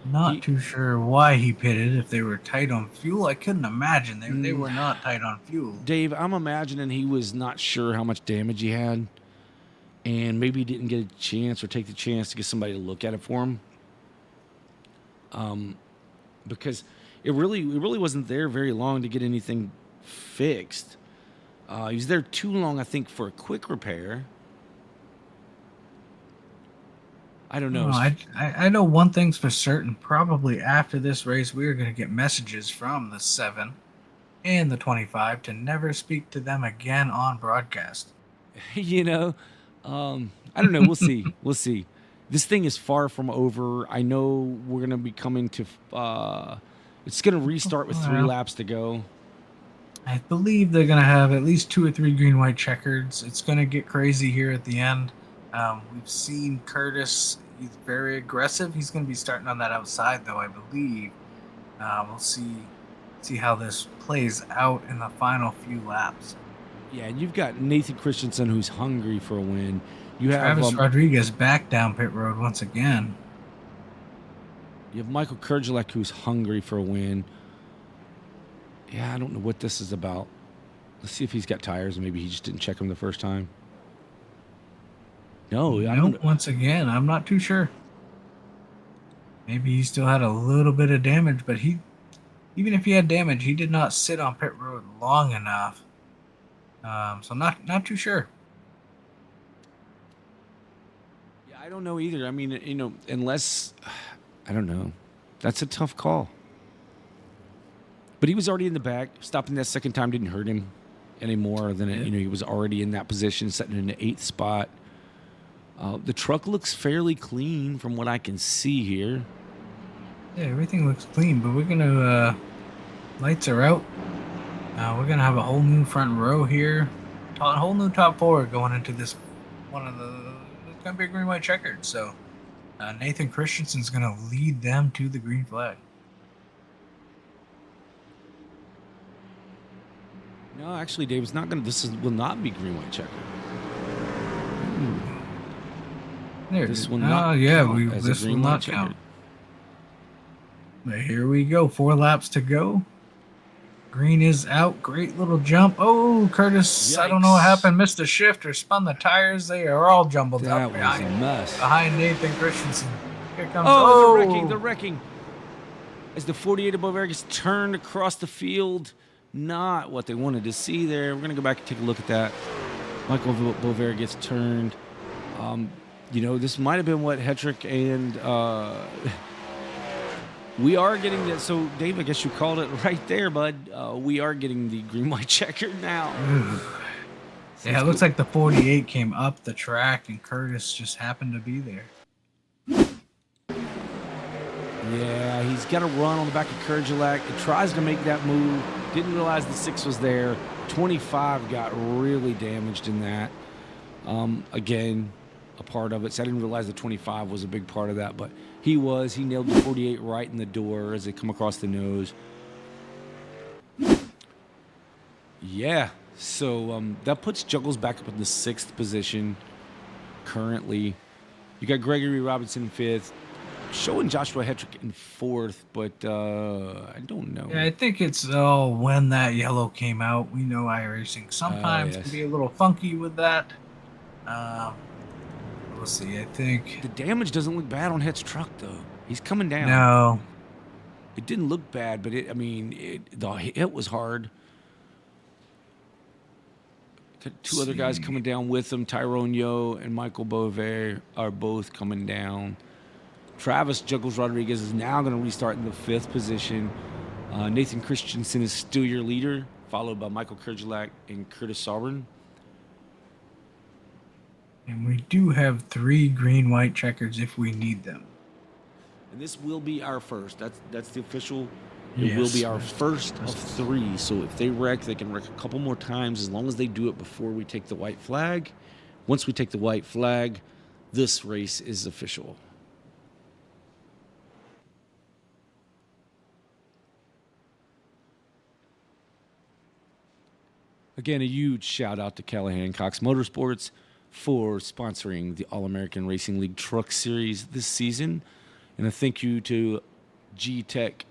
Not too sure why he pitted. If they were tight on fuel, I couldn't imagine. They were not tight on fuel. Dave, I'm imagining he was not sure how much damage he had. And maybe he didn't get a chance or take the chance to get somebody to look at it for him. Because it really wasn't there very long to get anything fixed. He was there too long, I think, for a quick repair. I don't know. No, I know one thing's for certain. Probably after this race, we are going to get messages from the 7 and the 25 to never speak to them again on broadcast. You know, I don't know. We'll see. We'll see. This thing is far from over. I know we're going to be coming to it's going to restart with 3 laps to go. I believe they're going to have at least 2 or 3 green-white checkers. It's going to get crazy here at the end. We've seen Curtis. He's very aggressive. He's going to be starting on that outside, though, I believe. We'll see how this plays out in the final few laps. Yeah, and you've got Nathan Christensen, who's hungry for a win. You have Travis Rodriguez back down pit road once again. You have Michael Kurgelek, who's hungry for a win. Yeah, I don't know what this is about. Let's see if he's got tires. Maybe he just didn't check them the first time. No, I don't. Once again, I'm not too sure. Maybe he still had a little bit of damage, but even if he had damage, he did not sit on pit road long enough. So I'm not too sure. Yeah, I don't know either. I mean, you know, unless I don't know. That's a tough call. But he was already in the back. Stopping that second time didn't hurt him any more than he was already in that position, sitting in the 8th spot. The truck looks fairly clean from what I can see here. Yeah, everything looks clean, but we're gonna lights are out. We're gonna have a whole new front row here, a whole new top 4 going into this one of the. It's gonna be a green-white checkered. So Nathan Christensen's gonna lead them to the green flag. No, actually, Dave, it's not going to. Will not be green-white checkered. This will not. This will not count. But here we go. 4 laps to go. Green is out. Great little jump. Oh, Curtis! Yikes. I don't know what happened. Missed a shift or spun the tires. They are all jumbled That up was a mess. behind Nathan Christensen. Here comes. The wrecking. As the 48 above air gets turned across the field. Not what they wanted to see there. We're going to go back and take a look at that. Michael Bovair gets turned. You know, this might have been what Hetrick and we are getting that. So, Dave, I guess you called it right there, bud. We are getting the green-white checker now. Yeah, it looks like the 48 came up the track and Curtis just happened to be there. Yeah, he's got a run on the back of Kurgelak. He tries to make that move. Didn't realize the 6 was there. 25 got really damaged in that. Again, a part of it. So I didn't realize the 25 was a big part of that, but he was. He nailed the 48 right in the door as they come across the nose. Yeah, so that puts Juggles back up in the 6th position currently. You got Gregory Robinson in 5th. Showing Joshua Hetrick in 4th, but I don't know. Yeah, I think it's when that yellow came out. We know iRacing sometimes can be a little funky with that. We'll see. I think the damage doesn't look bad on Het's truck, though. He's coming down. No, it didn't look bad, but the hit was hard. Got two other guys coming down with him. Tyrone Yo and Michael Beauvais are both coming down. Travis Juggles Rodriguez is now going to restart in the 5th position. Nathan Christensen is still your leader, followed by Michael Kerjelak and Curtis Sauber. And we do have 3 green-white checkers if we need them. And this will be our first. That's the official. It will be our first of 3. So if they wreck, they can wreck a couple more times as long as they do it before we take the white flag. Once we take the white flag, this race is official. Again, a huge shout out to Callahan Cox Motorsports for sponsoring the All-American Racing League Truck Series this season. And a thank you to GTech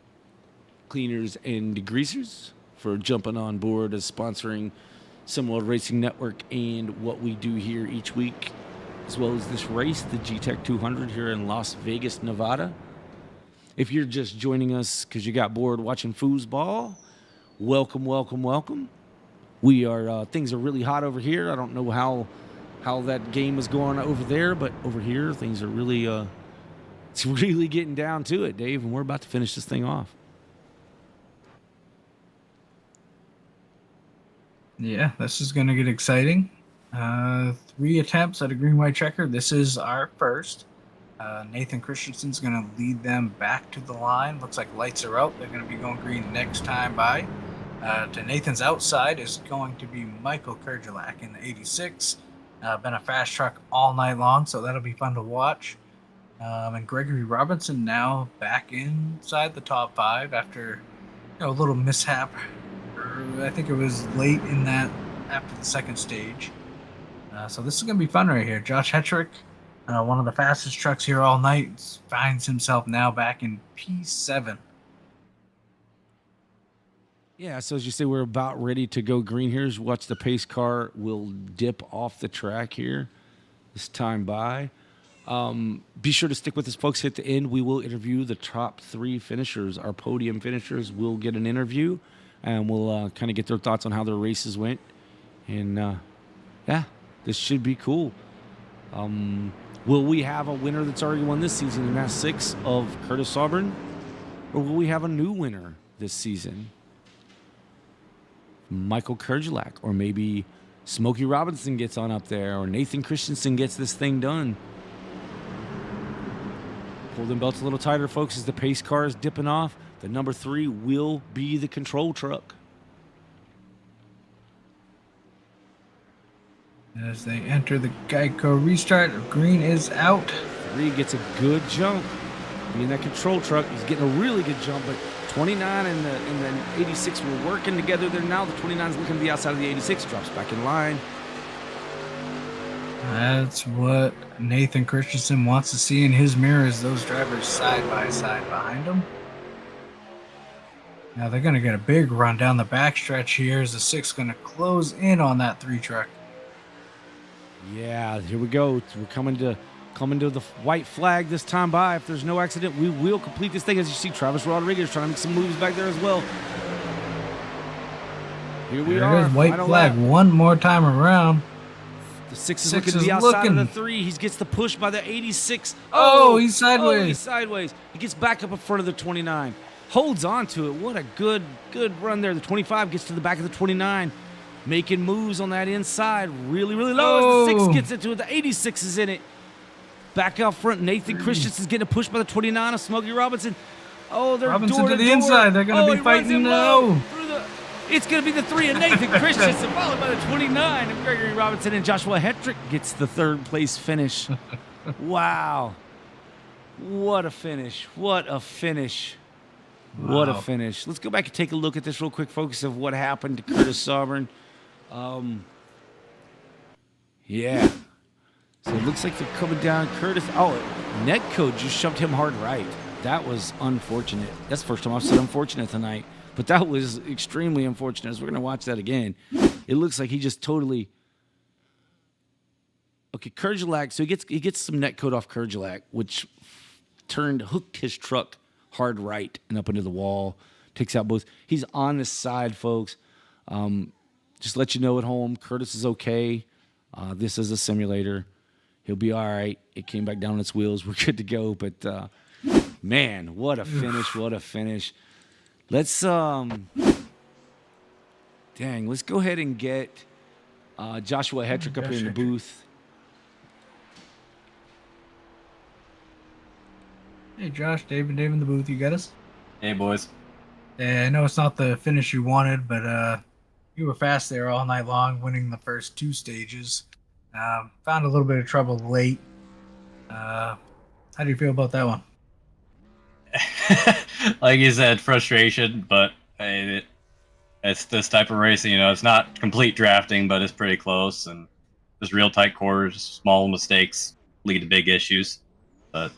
Cleaners and Degreasers for jumping on board as sponsoring SimRacing Racing Network and what we do here each week, as well as this race, the GTech 200 here in Las Vegas, Nevada. If you're just joining us because you got bored watching foosball, welcome, welcome, welcome. We are things are really hot over here. I don't know how that game is going over there, but over here things are really it's really getting down to it, Dave, and we're about to finish this thing off. Yeah, this is going to get exciting. 3 attempts at a green-white checker. This is our first. Nathan Christensen's going to lead them back to the line. Looks like lights are out. They're going to be going green next time by. To Nathan's outside is going to be Michael Kerjelak in the 86. Been a fast truck all night long, so that'll be fun to watch. And Gregory Robinson now back inside the top 5 after a little mishap. I think it was late in that after the second stage. So this is going to be fun right here. Josh Hetrick, one of the fastest trucks here all night, finds himself now back in P7. Yeah, so as you say, we're about ready to go green here. Watch the pace car will dip off the track here this time by. Be sure to stick with us, folks. At the end, we will interview the top 3 finishers. Our podium finishers will get an interview, and we'll kind of get their thoughts on how their races went. And, yeah, this should be cool. Will we have a winner that's already won this season, and that's 6 of Curtis Sauber? Or will we have a new winner this season? Michael Kerjelak, or maybe Smokey Robinson gets on up there, or Nathan Christensen gets this thing done. Pull them belts a little tighter, folks, as the pace car is dipping off. The number 3 will be the control truck. As they enter the Geico restart, green is out. 3 gets a good jump. Being that control truck, he's getting a really good jump, but 29 and the 86 were working together there now. The 29 is looking to the outside of the 86, drops back in line. That's what Nathan Christensen wants to see in his mirror, is those drivers side by side behind him. Now they're going to get a big run down the backstretch here as the 6 going to close in on that 3 truck. Yeah, here we go. We're coming to the white flag this time by. If there's no accident, we will complete this thing. As you see, Travis Rodriguez trying to make some moves back there as well. Here we are. White flag lap. One more time around. The 6 is looking to the outside of the 3. He gets the push by the 86. Oh, he's sideways. Oh, he's sideways. He gets back up in front of the 29. Holds on to it. What a good run there. The 25 gets to the back of the 29. Making moves on that inside. Really, really low. As the 6 gets into it, the 86 is in it. Back out front, Nathan Christensen's getting a push by the 29 of Smokey Robinson. Oh, they're Robinson door to the inside. They're going to be fighting now. It's going to be the 3 of Nathan Christensen, followed by the 29 of Gregory Robinson, and Joshua Hetrick gets the 3rd place finish. Wow. What a finish. What a finish. Wow. What a finish. Let's go back and take a look at this real quick, folks, of what happened to Curtis Sauber. Yeah. So it looks like they're coming down. Curtis, Netcode just shoved him hard right. That was unfortunate. That's the first time I've said unfortunate tonight. But that was extremely unfortunate, as we're going to watch that again. It looks like he just totally... Okay, Kerjelak, so he gets some netcode off Kerjelak, which hooked his truck hard right and up into the wall. Takes out both. He's on the side, folks. just let you know at home, Curtis is okay. This is a simulator. He'll be all right. It came back down on its wheels. We're good to go. But man, what a finish! What a finish! Let's let's go ahead and get Joshua Hetrick up here in the booth. Hey, Josh, Dave in the booth. You got us? Hey, boys. Yeah, I know it's not the finish you wanted, but you were fast there all night long, winning the first 2 stages. Found a little bit of trouble late. How do you feel about that one? Like you said, frustration, but hey, it's this type of racing. It's not complete drafting, but it's pretty close, and just real tight quarters, small mistakes lead to big issues. But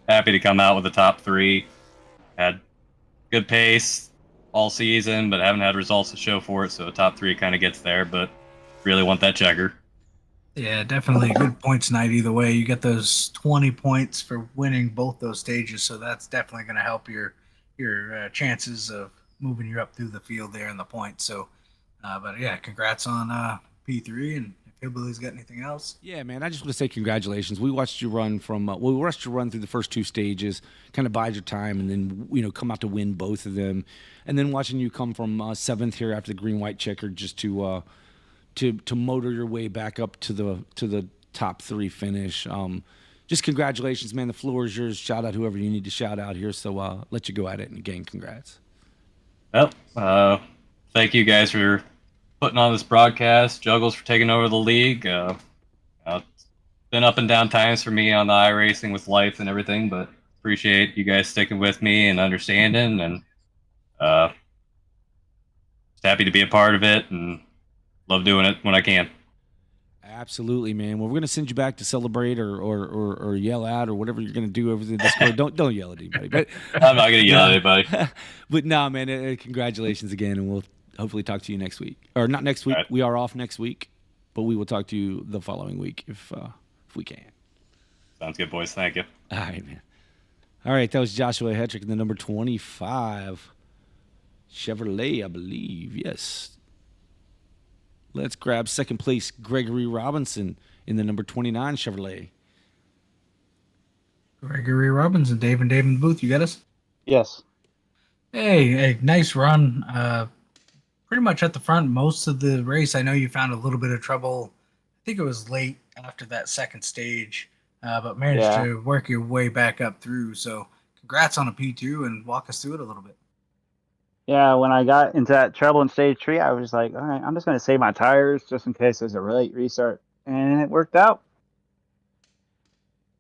happy to come out with the top 3. Had good pace all season, but haven't had results to show for it, so the top 3 kind of gets there, but really want that checker. Yeah, definitely a good points night either way. You get those 20 points for winning both those stages, so that's definitely going to help your chances of moving you up through the field there in the points. So, but yeah, congrats on P3, and if Hillbilly's got anything else. Yeah, man, I just want to say congratulations. We watched you run we watched you run through the first 2 stages, kind of bide your time, and then come out to win both of them, and then watching you come from 7th here after the green-white checker just to motor your way back up to the top 3 finish. Just congratulations, man. The floor is yours. Shout out whoever you need to shout out here. So let you go at it, and again, congrats. Well, thank you guys for putting on this broadcast. Juggles for taking over the league. It's been up and down times for me on the iRacing with life and everything, but appreciate you guys sticking with me and understanding, and just happy to be a part of it and love doing it when I can. Absolutely, man. Well, we're gonna send you back to celebrate or yell out or whatever you're gonna do over the Discord. Don't yell at anybody. But I'm not gonna yell at anybody. But no, man. Congratulations again, and we'll hopefully talk to you next week, or not next week. Right. We are off next week, but we will talk to you the following week if we can. Sounds good, boys. Thank you. All right, man. All right, that was Joshua Hetrick in the number 25 Chevrolet, I believe. Yes. Let's grab second place Gregory Robinson in the number 29 Chevrolet. Gregory Robinson, Dave in the booth. You got us? Yes. Hey, nice run. Pretty much at the front most of the race. I know you found a little bit of trouble. I think it was late after that second stage, but managed to work your way back up through. So congrats on a P2 and walk us through it a little bit. Yeah, when I got into that trouble in stage 3, I was like, all right, I'm just going to save my tires just in case there's a late restart. And it worked out.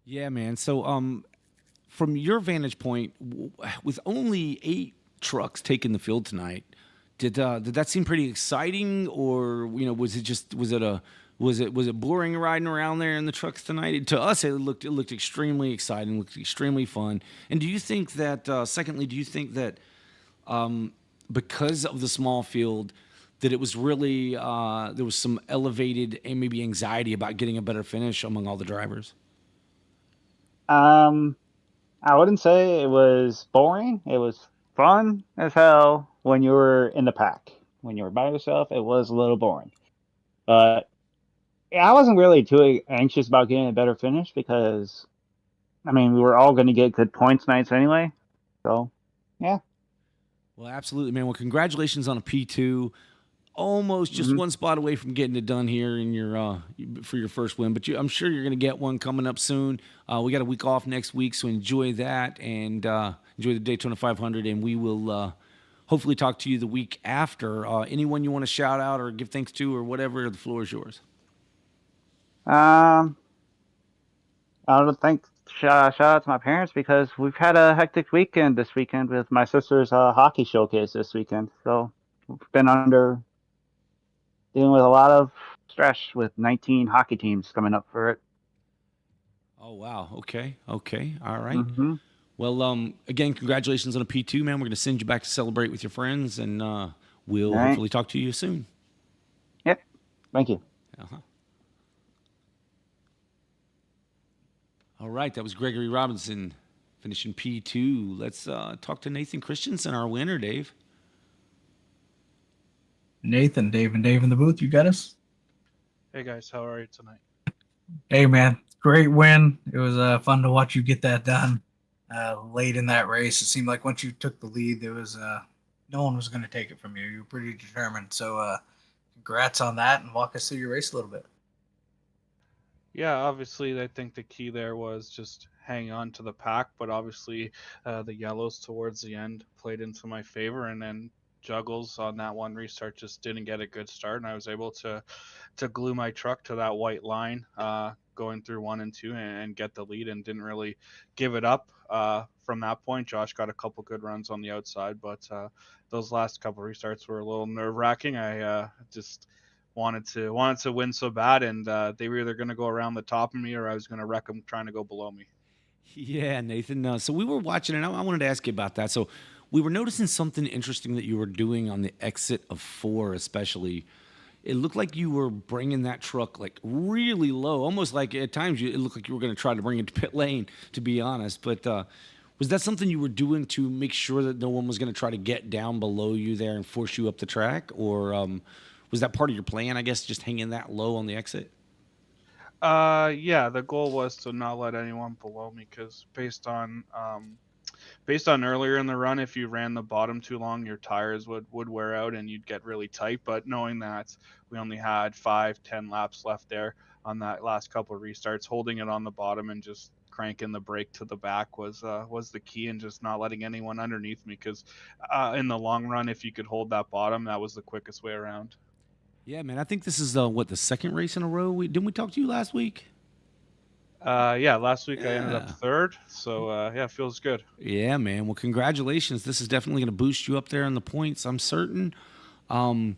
Yeah, man. So from your vantage point, with only 8 trucks taking the field tonight, did that seem pretty exciting, or was it boring riding around there in the trucks tonight? To us, it looked extremely exciting, looked extremely fun. And do you think that secondly, because of the small field, that it was really there was some elevated and maybe anxiety about getting a better finish among all the drivers? I wouldn't say it was boring. It was fun as hell when you were in the pack. When you were by yourself, it was a little boring. But I wasn't really too anxious about getting a better finish because, we were all going to get good points nights anyway. So, yeah. Well, absolutely, man. Well, congratulations on a P2. Almost just one spot away from getting it done here in your for your first win, but I'm sure you're going to get one coming up soon. We got a week off next week, so enjoy that and enjoy the Daytona 500, and we will hopefully talk to you the week after. Anyone you want to shout out or give thanks to or whatever, the floor is yours. I would shout out to my parents because we've had a hectic weekend this weekend with my sister's hockey showcase this weekend. So we've been dealing with a lot of stress with 19 hockey teams coming up for it. Oh, wow. Okay. All right. Well, again, congratulations on a P2, man. We're going to send you back to celebrate with your friends, and we'll hopefully talk to you soon. Yep. Thank you. All right. That was Gregory Robinson finishing P2. Let's talk to Nathan Christensen, our winner, Dave. Nathan, Dave, and Dave in the booth. You got us? Hey guys, how are you tonight? Hey, man. Great win. It was fun to watch you get that done late in that race. It seemed like once you took the lead, there was no one was going to take it from you. You were pretty determined. So congrats on that, and walk us through your race a little bit. Yeah, obviously, I think the key there was just hang on to the pack, but obviously, the yellows towards the end played into my favor, and then Juggles on that one restart just didn't get a good start, and I was able to glue my truck to that white line, going through 1 and 2, and get the lead, and didn't really give it up. From that point, Josh got a couple good runs on the outside, but those last couple restarts were a little nerve wracking. I just wanted to win so bad, and they were either going to go around the top of me or I was going to wreck them trying to go below me. Yeah, Nathan. So we were watching, and I wanted to ask you about that. So we were noticing something interesting that you were doing on the exit of 4, especially. It looked like you were bringing that truck like really low, almost like at times it looked like you were going to try to bring it to pit lane, to be honest. But was that something you were doing to make sure that no one was going to try to get down below you there and force you up the track? Or was that part of your plan, I guess, just hanging that low on the exit? Yeah, the goal was to not let anyone below me because based on earlier in the run, if you ran the bottom too long, your tires would wear out and you'd get really tight. But knowing that we only had 5-10 laps left there on that last couple of restarts, holding it on the bottom and just cranking the brake to the back was the key, and just not letting anyone underneath me because in the long run, if you could hold that bottom, that was the quickest way around. Yeah, man. I think this is the second race in a row. Didn't we talk to you last week? Yeah, last week I ended up Yeah. third, so yeah, feels good. Yeah, man. Well, congratulations. This is definitely going to boost you up there in the points, I'm certain. Um,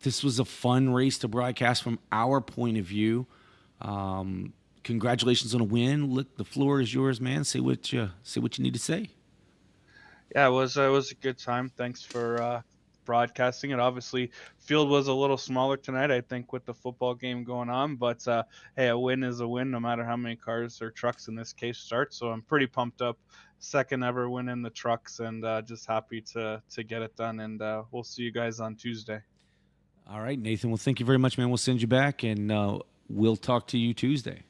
this was a fun race to broadcast from our point of view. Congratulations on a win. Look, the floor is yours, man. Say what you need to say. Yeah, it was a good time. Thanks for broadcasting it. Obviously, field was a little smaller tonight, I think, with the football game going on. But hey, a win is a win, no matter how many cars or trucks in this case start. So I'm pretty pumped up. Second ever win in the trucks, and just happy to get it done. And we'll see you guys on Tuesday. All right, Nathan. Well, thank you very much, man. We'll send you back, and we'll talk to you Tuesday.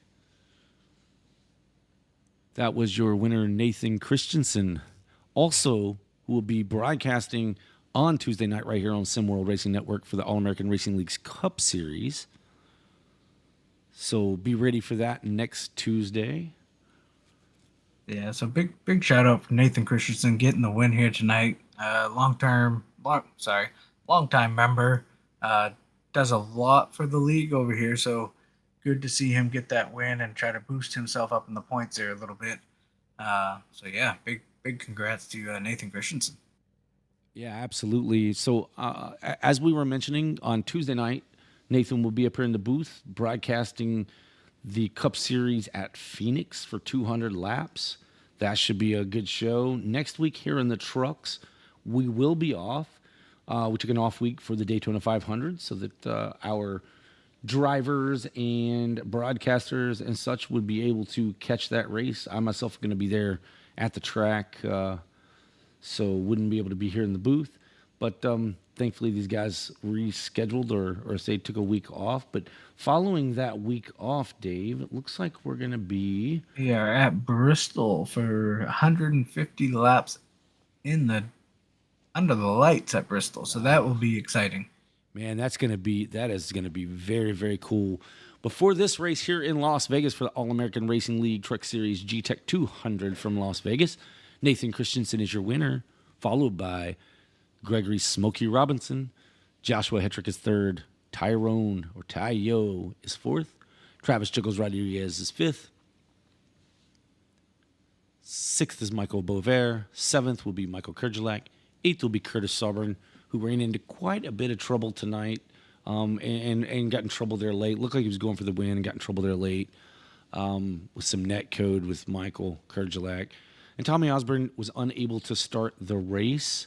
That was your winner, Nathan Christensen. Also, who will be broadcasting on Tuesday night right here on Sim World Racing Network for the All-American Racing League's Cup Series. So be ready for that next Tuesday. Yeah, so big shout out for Nathan Christensen getting the win here tonight. Long time member. Does a lot for the league over here, so good to see him get that win and try to boost himself up in the points there a little bit. So yeah, big congrats to Nathan Christensen. Yeah, absolutely. So, as we were mentioning on Tuesday night, Nathan will be up here in the booth broadcasting the Cup Series at Phoenix for 200 laps. That should be a good show. Next week here in the trucks, we will be off. We took an off week for the Daytona 500 so that our drivers and broadcasters and such would be able to catch that race. I myself am going to be there at the track. So wouldn't be able to be here in the booth. But thankfully, these guys rescheduled or say took a week off. But following that week off, Dave, it looks like we're going to be... We are at Bristol for 150 laps under the lights at Bristol. So that will be exciting. Man, that is going to be very, very cool. Before this race here in Las Vegas for the All-American Racing League Truck Series GTech 200 from Las Vegas, Nathan Christensen is your winner, followed by Gregory Smokey Robinson. Joshua Hetrick is third. Tyrone or Tyo is fourth. Travis Juggles Rodriguez is fifth. Sixth is Michael Bover. Seventh will be Michael Kerjelak. Eighth will be Curtis Sauber, who ran into quite a bit of trouble tonight and got in trouble there late. Looked like he was going for the win and got in trouble there late with some net code with Michael Kerjelak. And Tommy Osborne was unable to start the race.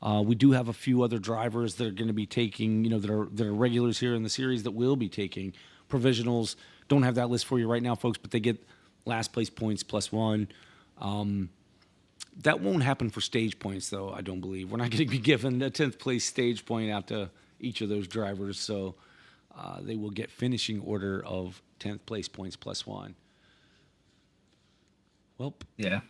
We do have a few other drivers that are going to be taking, that are regulars here in the series that will be taking provisionals. Don't have that list for you right now, folks, but they get last place points +1. That won't happen for stage points, though, I don't believe. We're not going to be given a 10th place stage point out to each of those drivers. So they will get finishing order of 10th place points +1. Well, Yeah.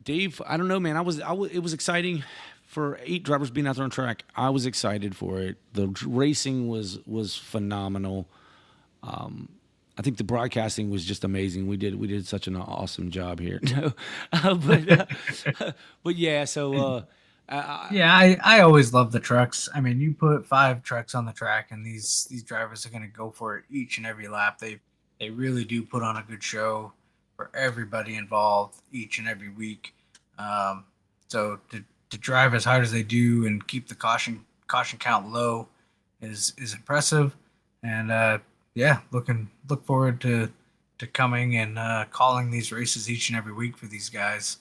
Dave, I don't know, man. It was exciting for 8 drivers being out there on track. I was excited for it. The racing was phenomenal. I think the broadcasting was just amazing. We did such an awesome job here. No, but yeah. So Yeah, I always love the trucks. I mean, you put 5 trucks on the track, and these drivers are going to go for it each and every lap. They really do put on a good show for everybody involved each and every week. So to drive as hard as they do and keep the caution count low is impressive. And yeah, look forward to coming and calling these races each and every week for these guys.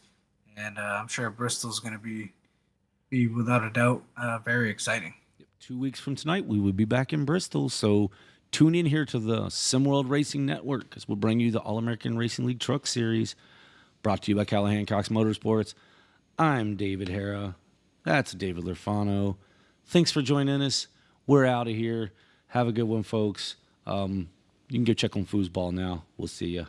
And I'm sure Bristol's going to be without a doubt very exciting. 2 weeks from tonight, we will be back in Bristol. So tune in here to the SimWorld Racing Network, because we'll bring you the All-American Racing League Truck Series, brought to you by Callahan Cox Motorsports. I'm David Hara. That's David Lurfano. Thanks for joining us. We're out of here. Have a good one, folks. You can go check on foosball now. We'll see you.